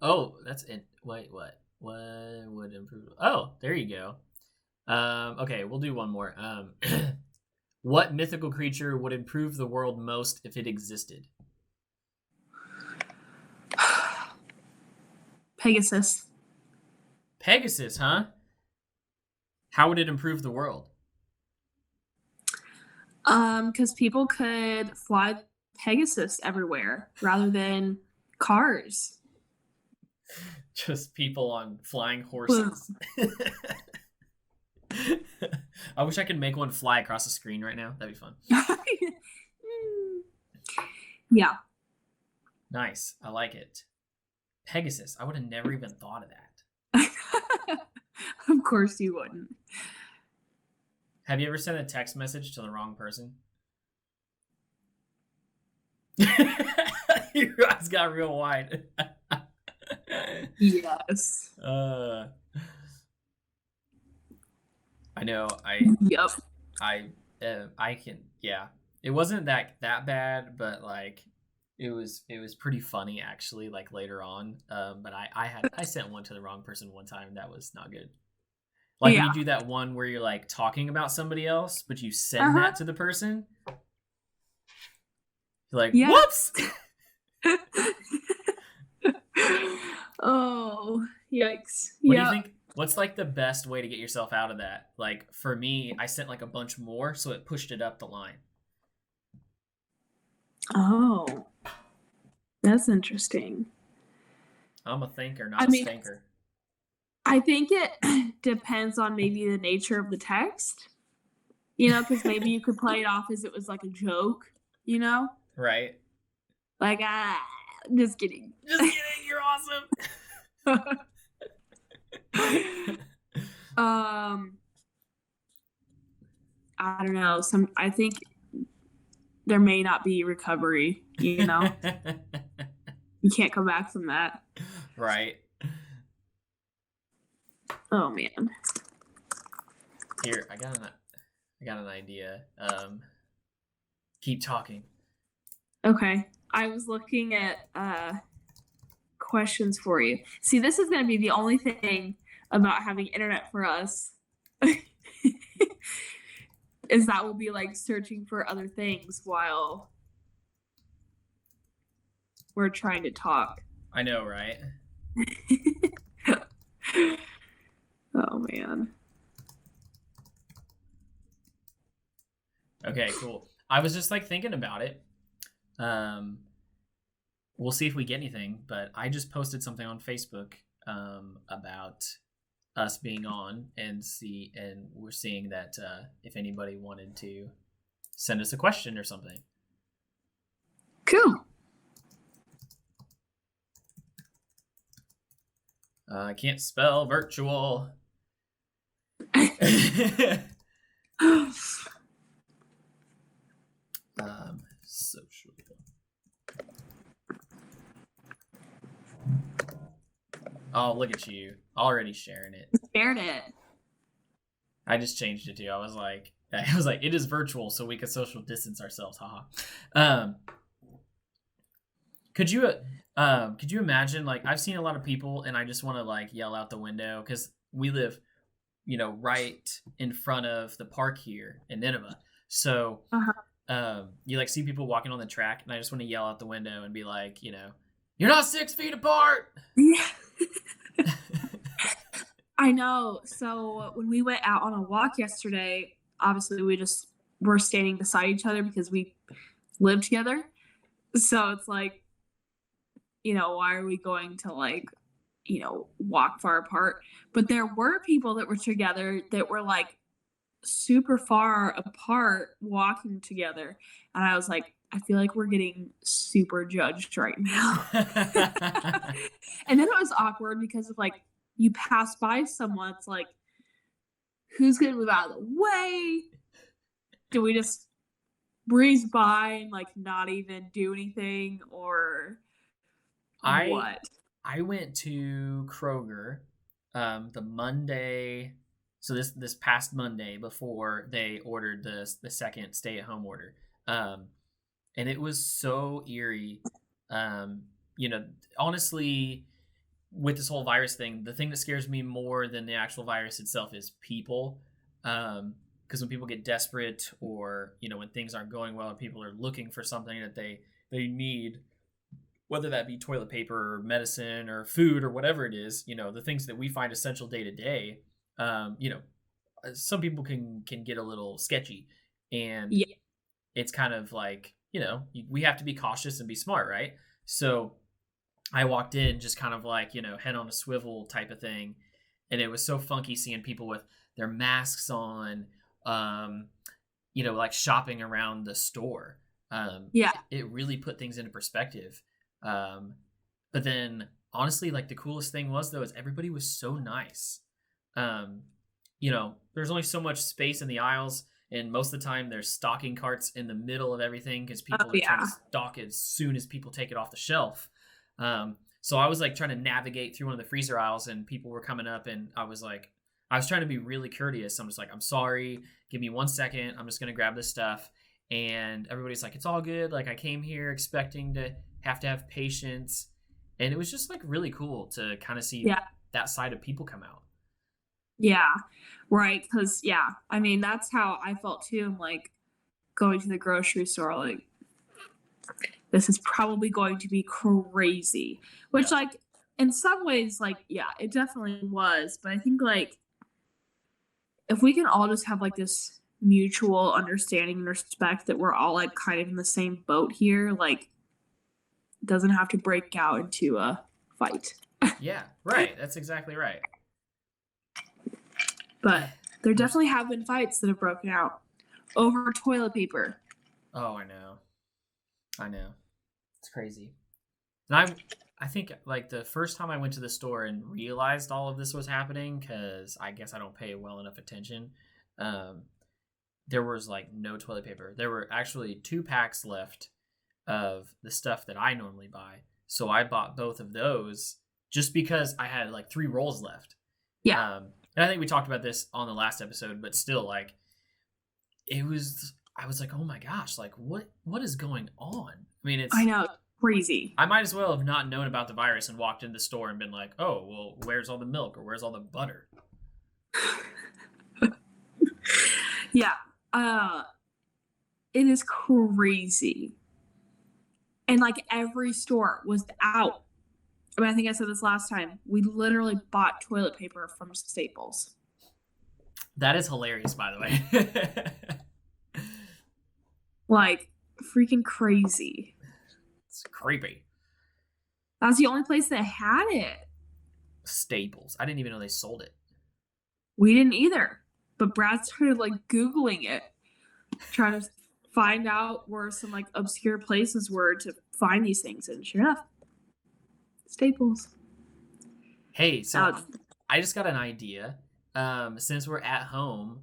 Oh, that's it. Wait, what? What would improve? Oh, there you go. Okay, we'll do one more. What mythical creature would improve the world most if it existed? Pegasus. Pegasus, huh? How would it improve the world? Because people could fly Pegasus everywhere rather than cars. Just people on flying horses. I wish I could make one fly across the screen right now. That'd be fun. Yeah. Nice. I like it. Pegasus. I would have never even thought of that. Of course you wouldn't. Have you ever sent a text message to the wrong person? Your eyes got real wide. Yes. I know. Yep. I can. Yeah. It wasn't that bad, but like it was pretty funny actually. Like later on, but I sent one to the wrong person one time. That was not good. Like when you do that one where you're like talking about somebody else, but you send that to the person. You're like, whoops. Oh, yikes. What do you think? What's like the best way to get yourself out of that? Like for me, I sent like a bunch more, so it pushed it up the line. Oh, that's interesting. I'm a thinker, not a stinker. I think it depends on maybe the nature of the text, because maybe you could play it off as it was like a joke, Right. Like, just kidding. Just kidding, you're awesome. I don't know. I think there may not be recovery, You can't come back from that. Right. Oh man. Here, I got an idea. Keep talking. Okay. I was looking at questions for you. See, this is going to be the only thing about having internet for us is that we'll be like searching for other things while we're trying to talk. I know, right? Oh man. Okay, cool. I was just like thinking about it. We'll see if we get anything, but I just posted something on Facebook about us being on and we're seeing that if anybody wanted to send us a question or something. Cool. I can't spell virtual. Social. Oh, look at you. Already sharing it. Shared it. I just changed it to you. I was like, it is virtual, so we can social distance ourselves. Haha. Could you imagine, like, I've seen a lot of people and I just want to like yell out the window because we live, right in front of the park here in Nineveh. So you like see people walking on the track and I just want to yell out the window and be like, you're not 6 feet apart. Yeah. I know. So when we went out on a walk yesterday, obviously we just were standing beside each other because we live together. So it's like, why are we going to like, walk far apart? But there were people that were together that were like super far apart walking together. And I was like, I feel like we're getting super judged right now. And then it was awkward because of, like, you pass by someone, it's like, who's gonna move out of the way? Do we just breeze by and, like, not even do anything, or what? I went to Kroger the Monday, so this past Monday before they ordered the second stay at home order, and it was so eerie. You know, honestly, with this whole virus thing, the thing that scares me more than the actual virus itself is people. Because when people get desperate, or when things aren't going well, and people are looking for something that they need, whether that be toilet paper or medicine or food or whatever it is, the things that we find essential day to day, some people can get a little sketchy, and Yeah. it's kind of like, we have to be cautious and be smart, right? So I walked in just kind of like, head on a swivel type of thing. And it was so funky seeing people with their masks on, like shopping around the store. Yeah. It really put things into perspective. But then honestly, like the coolest thing was though, is everybody was so nice. There's only so much space in the aisles, and most of the time there's stocking carts in the middle of everything because people are trying to stock as soon as people take it off the shelf. So I was like trying to navigate through one of the freezer aisles, and people were coming up, and I was trying to be really courteous. I'm just like, I'm sorry, give me 1 second. I'm just going to grab this stuff. And everybody's like, it's all good. Like I came here expecting to have patience. And it was just like really cool to kind of see that side of people come out. Yeah. Right. Cause I mean, that's how I felt too. I'm like going to the grocery store, like, this is probably going to be crazy, which like in some ways, like, it definitely was. But I think like if we can all just have like this mutual understanding and respect that we're all like kind of in the same boat here, like it doesn't have to break out into a fight. Yeah, right. That's exactly right. But there definitely have been fights that have broken out over toilet paper. Oh, I know. It's crazy. And I think like the first time I went to the store and realized all of this was happening, because I guess I don't pay well enough attention, there was like no toilet paper. There were actually 2 packs left of the stuff that I normally buy. So I bought both of those just because I had like 3 rolls left. Yeah. And I think we talked about this on the last episode, but still, like, I was like, oh my gosh, like what is going on? I mean, I know, crazy. I might as well have not known about the virus and walked in the store and been like, oh, well, where's all the milk, or where's all the butter? Yeah. It is crazy. And like every store was out. I mean, I think I said this last time. We literally bought toilet paper from Staples. That is hilarious, by the way. Like, freaking crazy. It's creepy. That's the only place that had it. Staples. I didn't even know they sold it. We didn't either. But Brad started like Googling it, trying to find out where some like obscure places were to find these things. And sure enough, Staples. Hey, so I just got an idea. Since we're at home,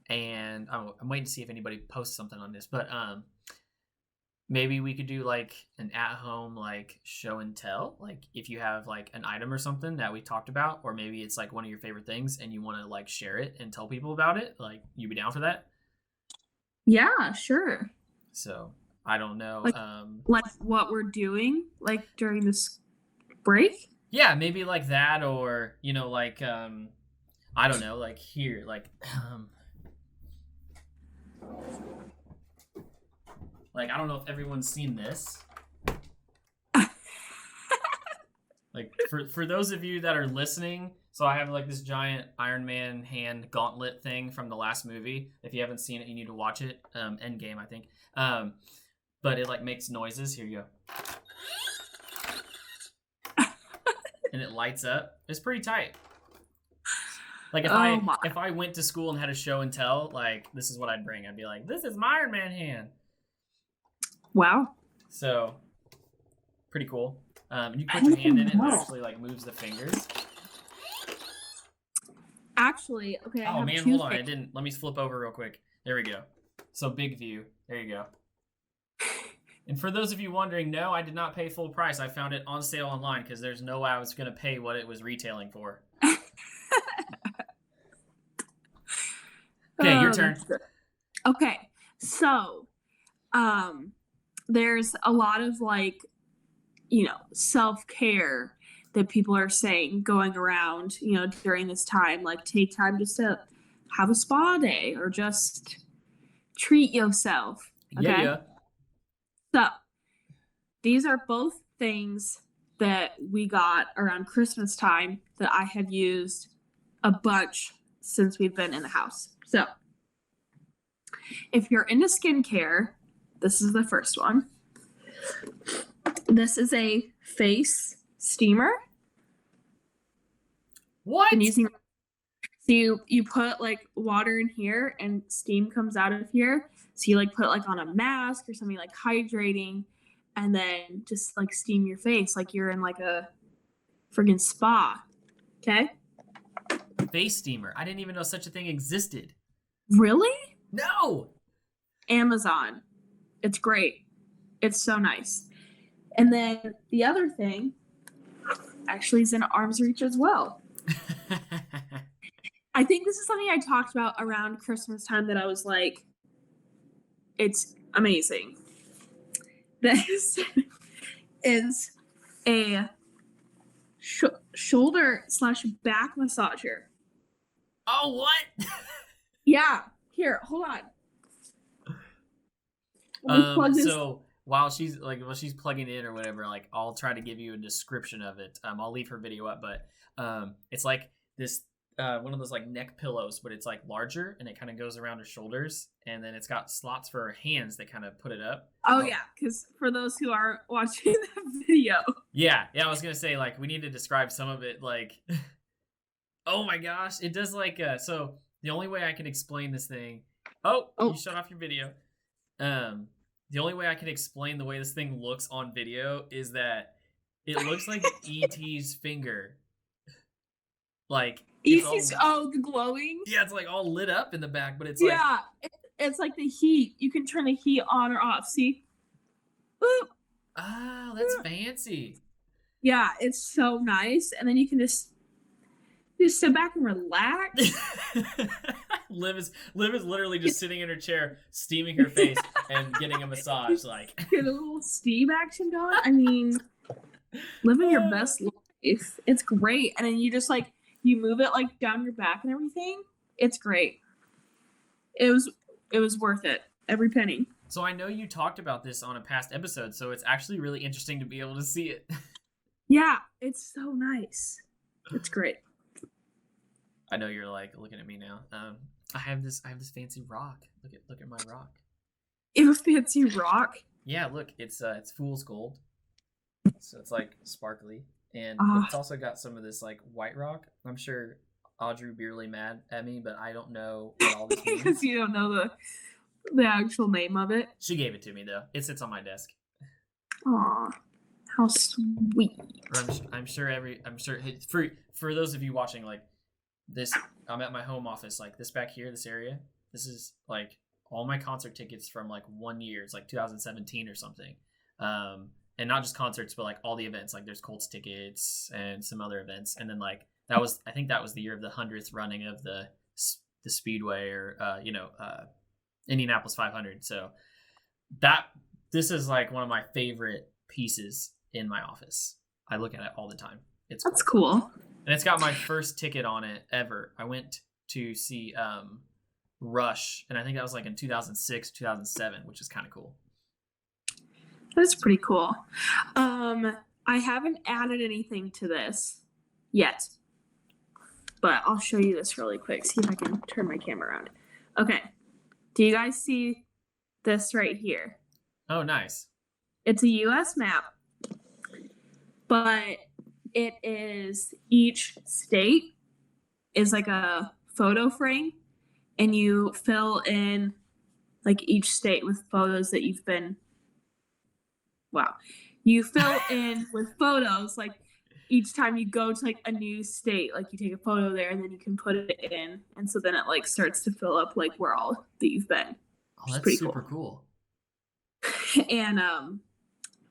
and I'm waiting to see if anybody posts something on this, but maybe we could do like an at-home like show and tell, like if you have like an item or something that we talked about, or maybe it's like one of your favorite things and you want to like share it and tell people about it, like you be down for that? Yeah, sure. So I don't know, like what we're doing like during this break. Yeah, maybe like that, or like I don't know, like here, like like I don't know if everyone's seen this. Like for those of you that are listening, so I have like this giant Iron Man hand gauntlet thing from the last movie. If you haven't seen it, you need to watch it. Endgame, I think. But it like makes noises. Here you go. And it lights up. It's pretty tight. Like Oh my. if I went to school and had a show and tell, like this is what I'd bring. I'd be like, this is my Iron Man hand. Wow. So pretty cool. You put your hand in it and it actually like moves the fingers. Actually, okay. I Oh have man, two hold on. things. I didn't. Let me flip over real quick. There we go. So big view. There you go. And for those of you wondering, no, I did not pay full price. I found it on sale online because there's no way I was going to pay what it was retailing for. Okay, your turn. Okay, so there's a lot of like, self-care that people are saying going around, during this time, like take time just to have a spa day or just treat yourself. Okay. Yeah. So these are both things that we got around Christmas time that I have used a bunch since we've been in the house. So if you're into skincare, this is the first one. This is a face steamer. What? And using, so you put like water in here and steam comes out of here. So you like put like on a mask or something like hydrating, and then just like steam your face like you're in like a friggin' spa. Okay? Face steamer. I didn't even know such a thing existed. Really? No. Amazon. It's great. It's so nice. And then the other thing actually is in arm's reach as well. I think this is something I talked about around Christmas time that I was like, it's amazing. This is a shoulder/back massager. Oh, what? Yeah. Here, hold on. Let me plug this. So while she's plugging it in or whatever, like I'll try to give you a description of it. I'll leave her video up, but it's like this one of those like neck pillows, but it's like larger and it kind of goes around her shoulders, and then it's got slots for her hands that kind of put it up. Oh yeah, because for those who aren't watching the video. Yeah, I was gonna say like we need to describe some of it. Like, oh my gosh, it does like so. The only way I can explain this thing. Oh, you shut off your video. The only way I can explain the way this thing looks on video is that it looks like E.T.'s finger. Like E.T.'s, the glowing? Yeah, it's like all lit up in the back, but it's like... Yeah, it's like the heat. You can turn the heat on or off, see? Boop. Oh, that's fancy. Yeah, it's so nice. And then you can just sit back and relax. Liv is literally just sitting in her chair, steaming her face and getting a massage. Like get a little steam action going. I mean, living your best life. It's great. And then you just like you move it like down your back and everything. It's great. It was worth it. Every penny. So I know you talked about this on a past episode, so it's actually really interesting to be able to see it. Yeah, it's so nice. It's great. I know you're like looking at me now. I have this fancy rock. Look at my rock. You have a fancy rock? Yeah, look, it's fool's gold. So it's like sparkly. And it's also got some of this like white rock. I'm sure Audrey would be really mad at me, but I don't know what all this means. Because you don't know the actual name of it. She gave it to me though. It sits on my desk. Aw, how sweet. I'm sure for those of you watching, like this, I'm at my home office, like this back here, this area. This is like all my concert tickets from like 1 year. It's like 2017 or something. And not just concerts, but like all the events. Like there's Colts tickets and some other events. And then like I think that was the year of the 100th running of the Speedway or Indianapolis 500. So this is like one of my favorite pieces in my office. I look at it all the time. That's cool. And it's got my first ticket on it ever. I went to see Rush, and I think that was like in 2006, 2007, which is kind of cool. That's pretty cool. I haven't added anything to this yet, but I'll show you this really quick. See if I can turn my camera around. Okay. Do you guys see this right here? Oh, nice. It's a U.S. map, but it is each state is like a photo frame, and you fill in like each state with photos that you've been. Wow, you fill in with photos like each time you go to like a new state, like you take a photo there and then you can put it in, and so then it like starts to fill up like where all that you've been. Oh, that's super cool. And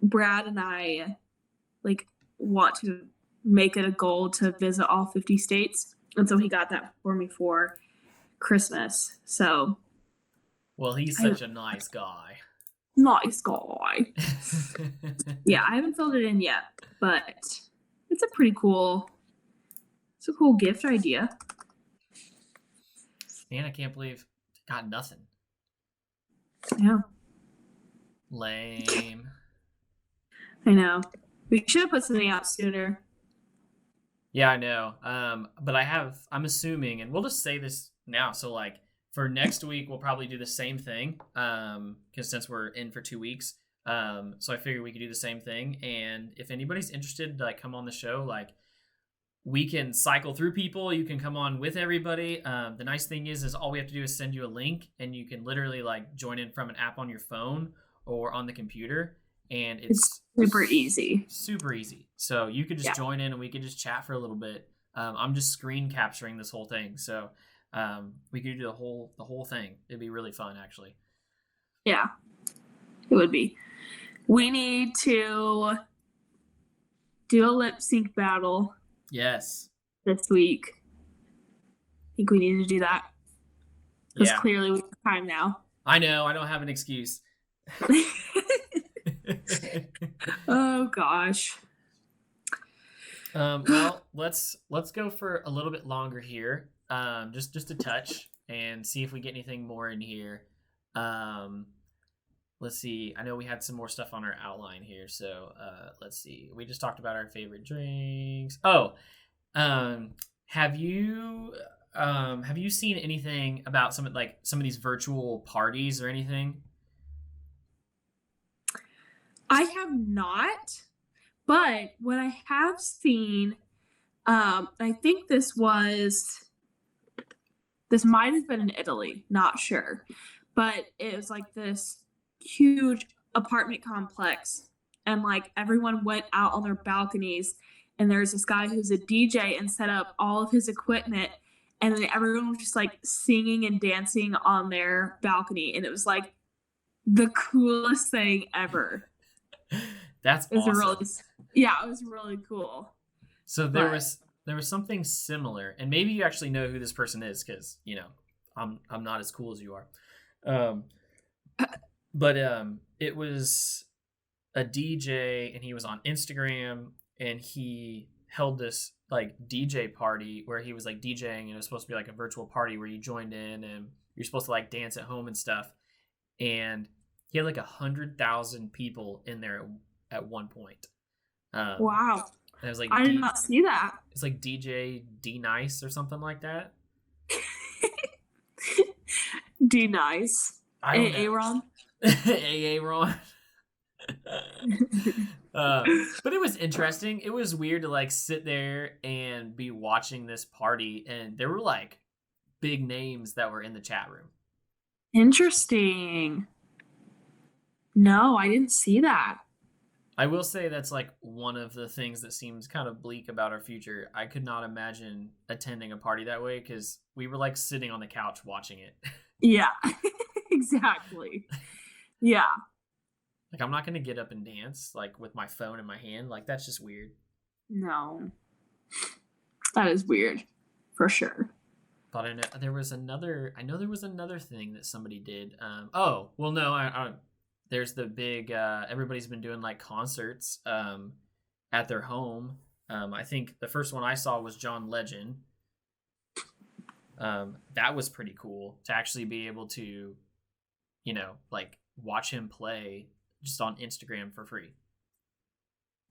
Brad and I like want to make it a goal to visit all 50 states, and so he got that for me for Christmas. So well, he's such a nice guy. Nice guy. Yeah, I haven't filled it in yet, but it's a cool gift idea. Man, I can't believe got nothing. Yeah. Lame. I know. We should have put something out sooner. Yeah, I know. But I'm assuming, and we'll just say this now. So like for next week, we'll probably do the same thing. Because since we're in for 2 weeks. So I figured we could do the same thing. And if anybody's interested to like come on the show, like we can cycle through people. You can come on with everybody. The nice thing is all we have to do is send you a link, and you can literally like join in from an app on your phone or on the computer. And it's super easy. Super easy. So you could just join in and we could just chat for a little bit. I'm just screen capturing this whole thing. So we could do the whole thing. It'd be really fun, actually. Yeah, it would be. We need to do a lip sync battle. Yes. This week. I think we need to do that. Because clearly we have time now. I know. I don't have an excuse. Oh gosh. Well, let's go for a little bit longer here. Just a touch and see if we get anything more in here. Let's see. I know we had some more stuff on our outline here, so let's see. We just talked about our favorite drinks. Oh, have you seen anything about some of these virtual parties or anything? I have not, but what I have seen, I think this might have been in Italy, not sure, but it was like this huge apartment complex, and like everyone went out on their balconies, and there's this guy who's a DJ and set up all of his equipment, and then everyone was just like singing and dancing on their balcony, and it was like the coolest thing ever. That's awesome. It was really cool. So there was something similar, and maybe you actually know who this person is, because I'm not as cool as you are. But it was a DJ, and he was on Instagram, and he held this like DJ party where he was like DJing, and it was supposed to be like a virtual party where you joined in and you're supposed to like dance at home and stuff. And he had like 100,000 people in there at one point. Wow. And it was like I did not see that. It's like DJ D Nice or something like that. D Nice. AA Ron. AA Ron. But it was interesting. It was weird to like sit there and be watching this party, and there were like big names that were in the chat room. Interesting. No, I didn't see that. I will say that's like one of the things that seems kind of bleak about our future. I could not imagine attending a party that way, because we were like sitting on the couch watching it. Yeah, exactly. Yeah. Like, I'm not going to get up and dance like with my phone in my hand. Like, that's just weird. No. That is weird. For sure. But I know there was another thing that somebody did. Oh, well, no, I there's the big, everybody's been doing like concerts at their home. I think the first one I saw was John Legend. That was pretty cool to actually be able to, like watch him play just on Instagram for free.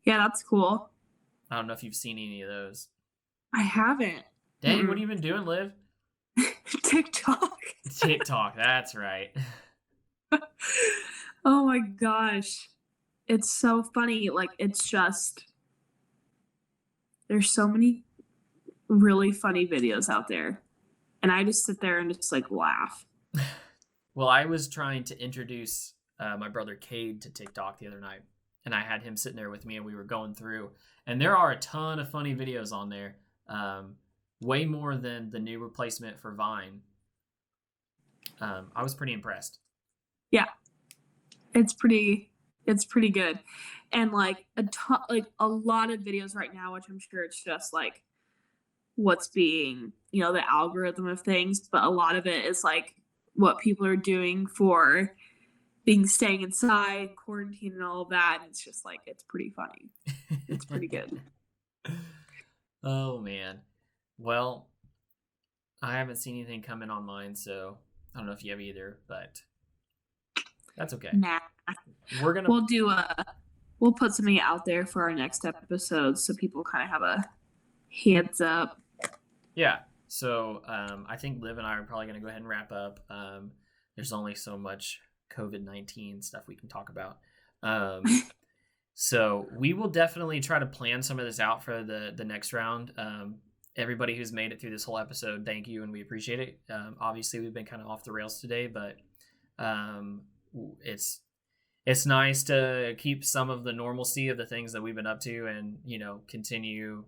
Yeah, that's cool. I don't know if you've seen any of those. I haven't. Dang, what have you been doing, Liv? TikTok. TikTok, that's right. Oh my gosh. It's so funny. Like, it's just, there's so many really funny videos out there. And I just sit there and just like laugh. Well, I was trying to introduce my brother Cade to TikTok the other night, and I had him sitting there with me, and we were going through, and there are a ton of funny videos on there, way more than the new replacement for Vine. I was pretty impressed. Yeah, it's pretty good, and like a lot of videos right now, which I'm sure it's just like what's being, the algorithm of things, but a lot of it is like what people are doing for staying inside, quarantine, and all of that. And it's just like, it's pretty funny. It's pretty good. Oh, man. Well, I haven't seen anything coming on mine, so I don't know if you have either, but that's okay. Nah. We'll put something out there for our next episode so people kind of have a heads up. Yeah. So I think Liv and I are probably going to go ahead and wrap up. There's only so much COVID-19 stuff we can talk about. So we will definitely try to plan some of this out for the next round. Everybody who's made it through this whole episode, thank you, and we appreciate it. Obviously, we've been kind of off the rails today, but it's nice to keep some of the normalcy of the things that we've been up to and, continue.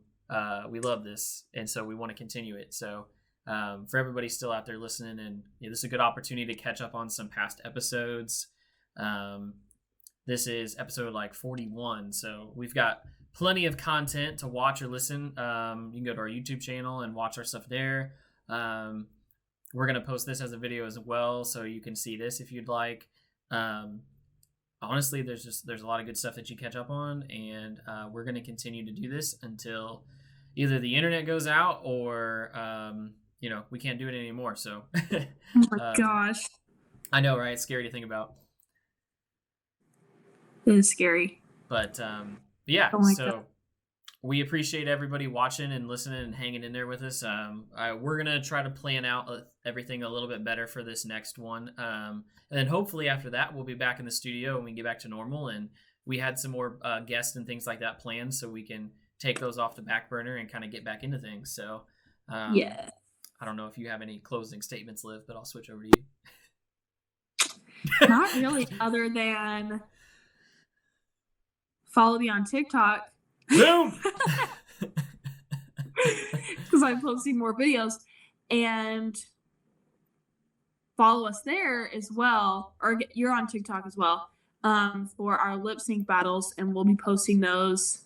We love this, and so we want to continue it. So for everybody still out there listening, and this is a good opportunity to catch up on some past episodes. This is episode 41, so we've got plenty of content to watch or listen. You can go to our YouTube channel and watch our stuff there. We're going to post this as a video as well, so you can see this if you'd like. Honestly, there's a lot of good stuff that you catch up on, and we're going to continue to do this until either the internet goes out or we can't do it anymore. So oh my gosh, I know, right? It's scary to think about. It is scary, but yeah. Oh so we appreciate everybody watching and listening and hanging in there with us. We're gonna try to plan out everything a little bit better for this next one, and then hopefully after that we'll be back in the studio and we get back to normal. And we had some more guests and things like that planned, so we can take those off the back burner and kind of get back into things. So yeah, I don't know if you have any closing statements, Liv, but I'll switch over to you. Not really, other than follow me on TikTok. Boom! Because I'm posting more videos, and follow us there as well, or you're on TikTok as well, for our lip sync battles, and we'll be posting those.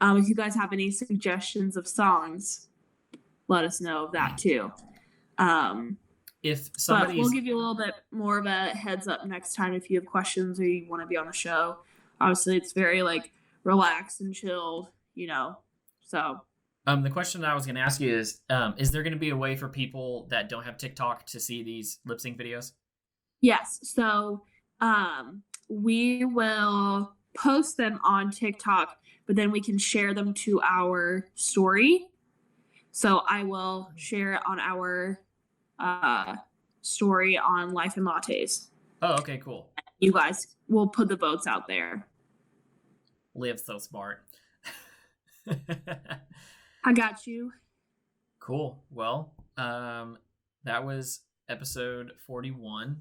If you guys have any suggestions of songs, let us know of that too. If but we'll give you a little bit more of a heads up next time if you have questions or you want to be on the show. Obviously, it's very relaxed and chilled, so. The question that I was going to ask you is there going to be a way for people that don't have TikTok to see these lip sync videos? Yes. So we will post them on TikTok, but then we can share them to our story. So I will share it on our story on Life and Lattes. Oh, okay, cool. You guys will put the votes out there. Liv's so smart. I got you. Cool. Well, that was episode 41.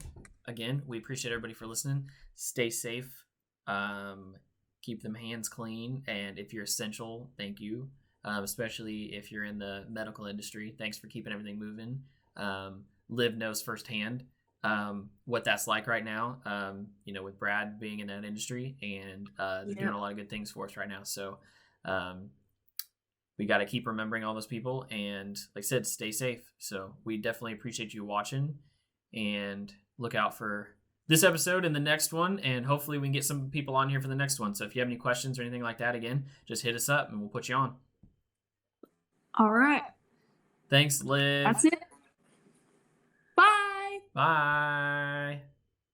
Again, we appreciate everybody for listening. Stay safe. Keep them hands clean. And if you're essential, thank you. Especially if you're in the medical industry. Thanks for keeping everything moving. Liv knows firsthand what that's like right now, with Brad being in that industry, and they're doing a lot of good things for us right now. So we got to keep remembering all those people, and like I said, stay safe. So we definitely appreciate you watching, and look out for this episode and the next one, and hopefully we can get some people on here for the next one. So if you have any questions or anything like that, again, just hit us up and we'll put you on. All right. Thanks, Liv. That's it. Bye. Bye.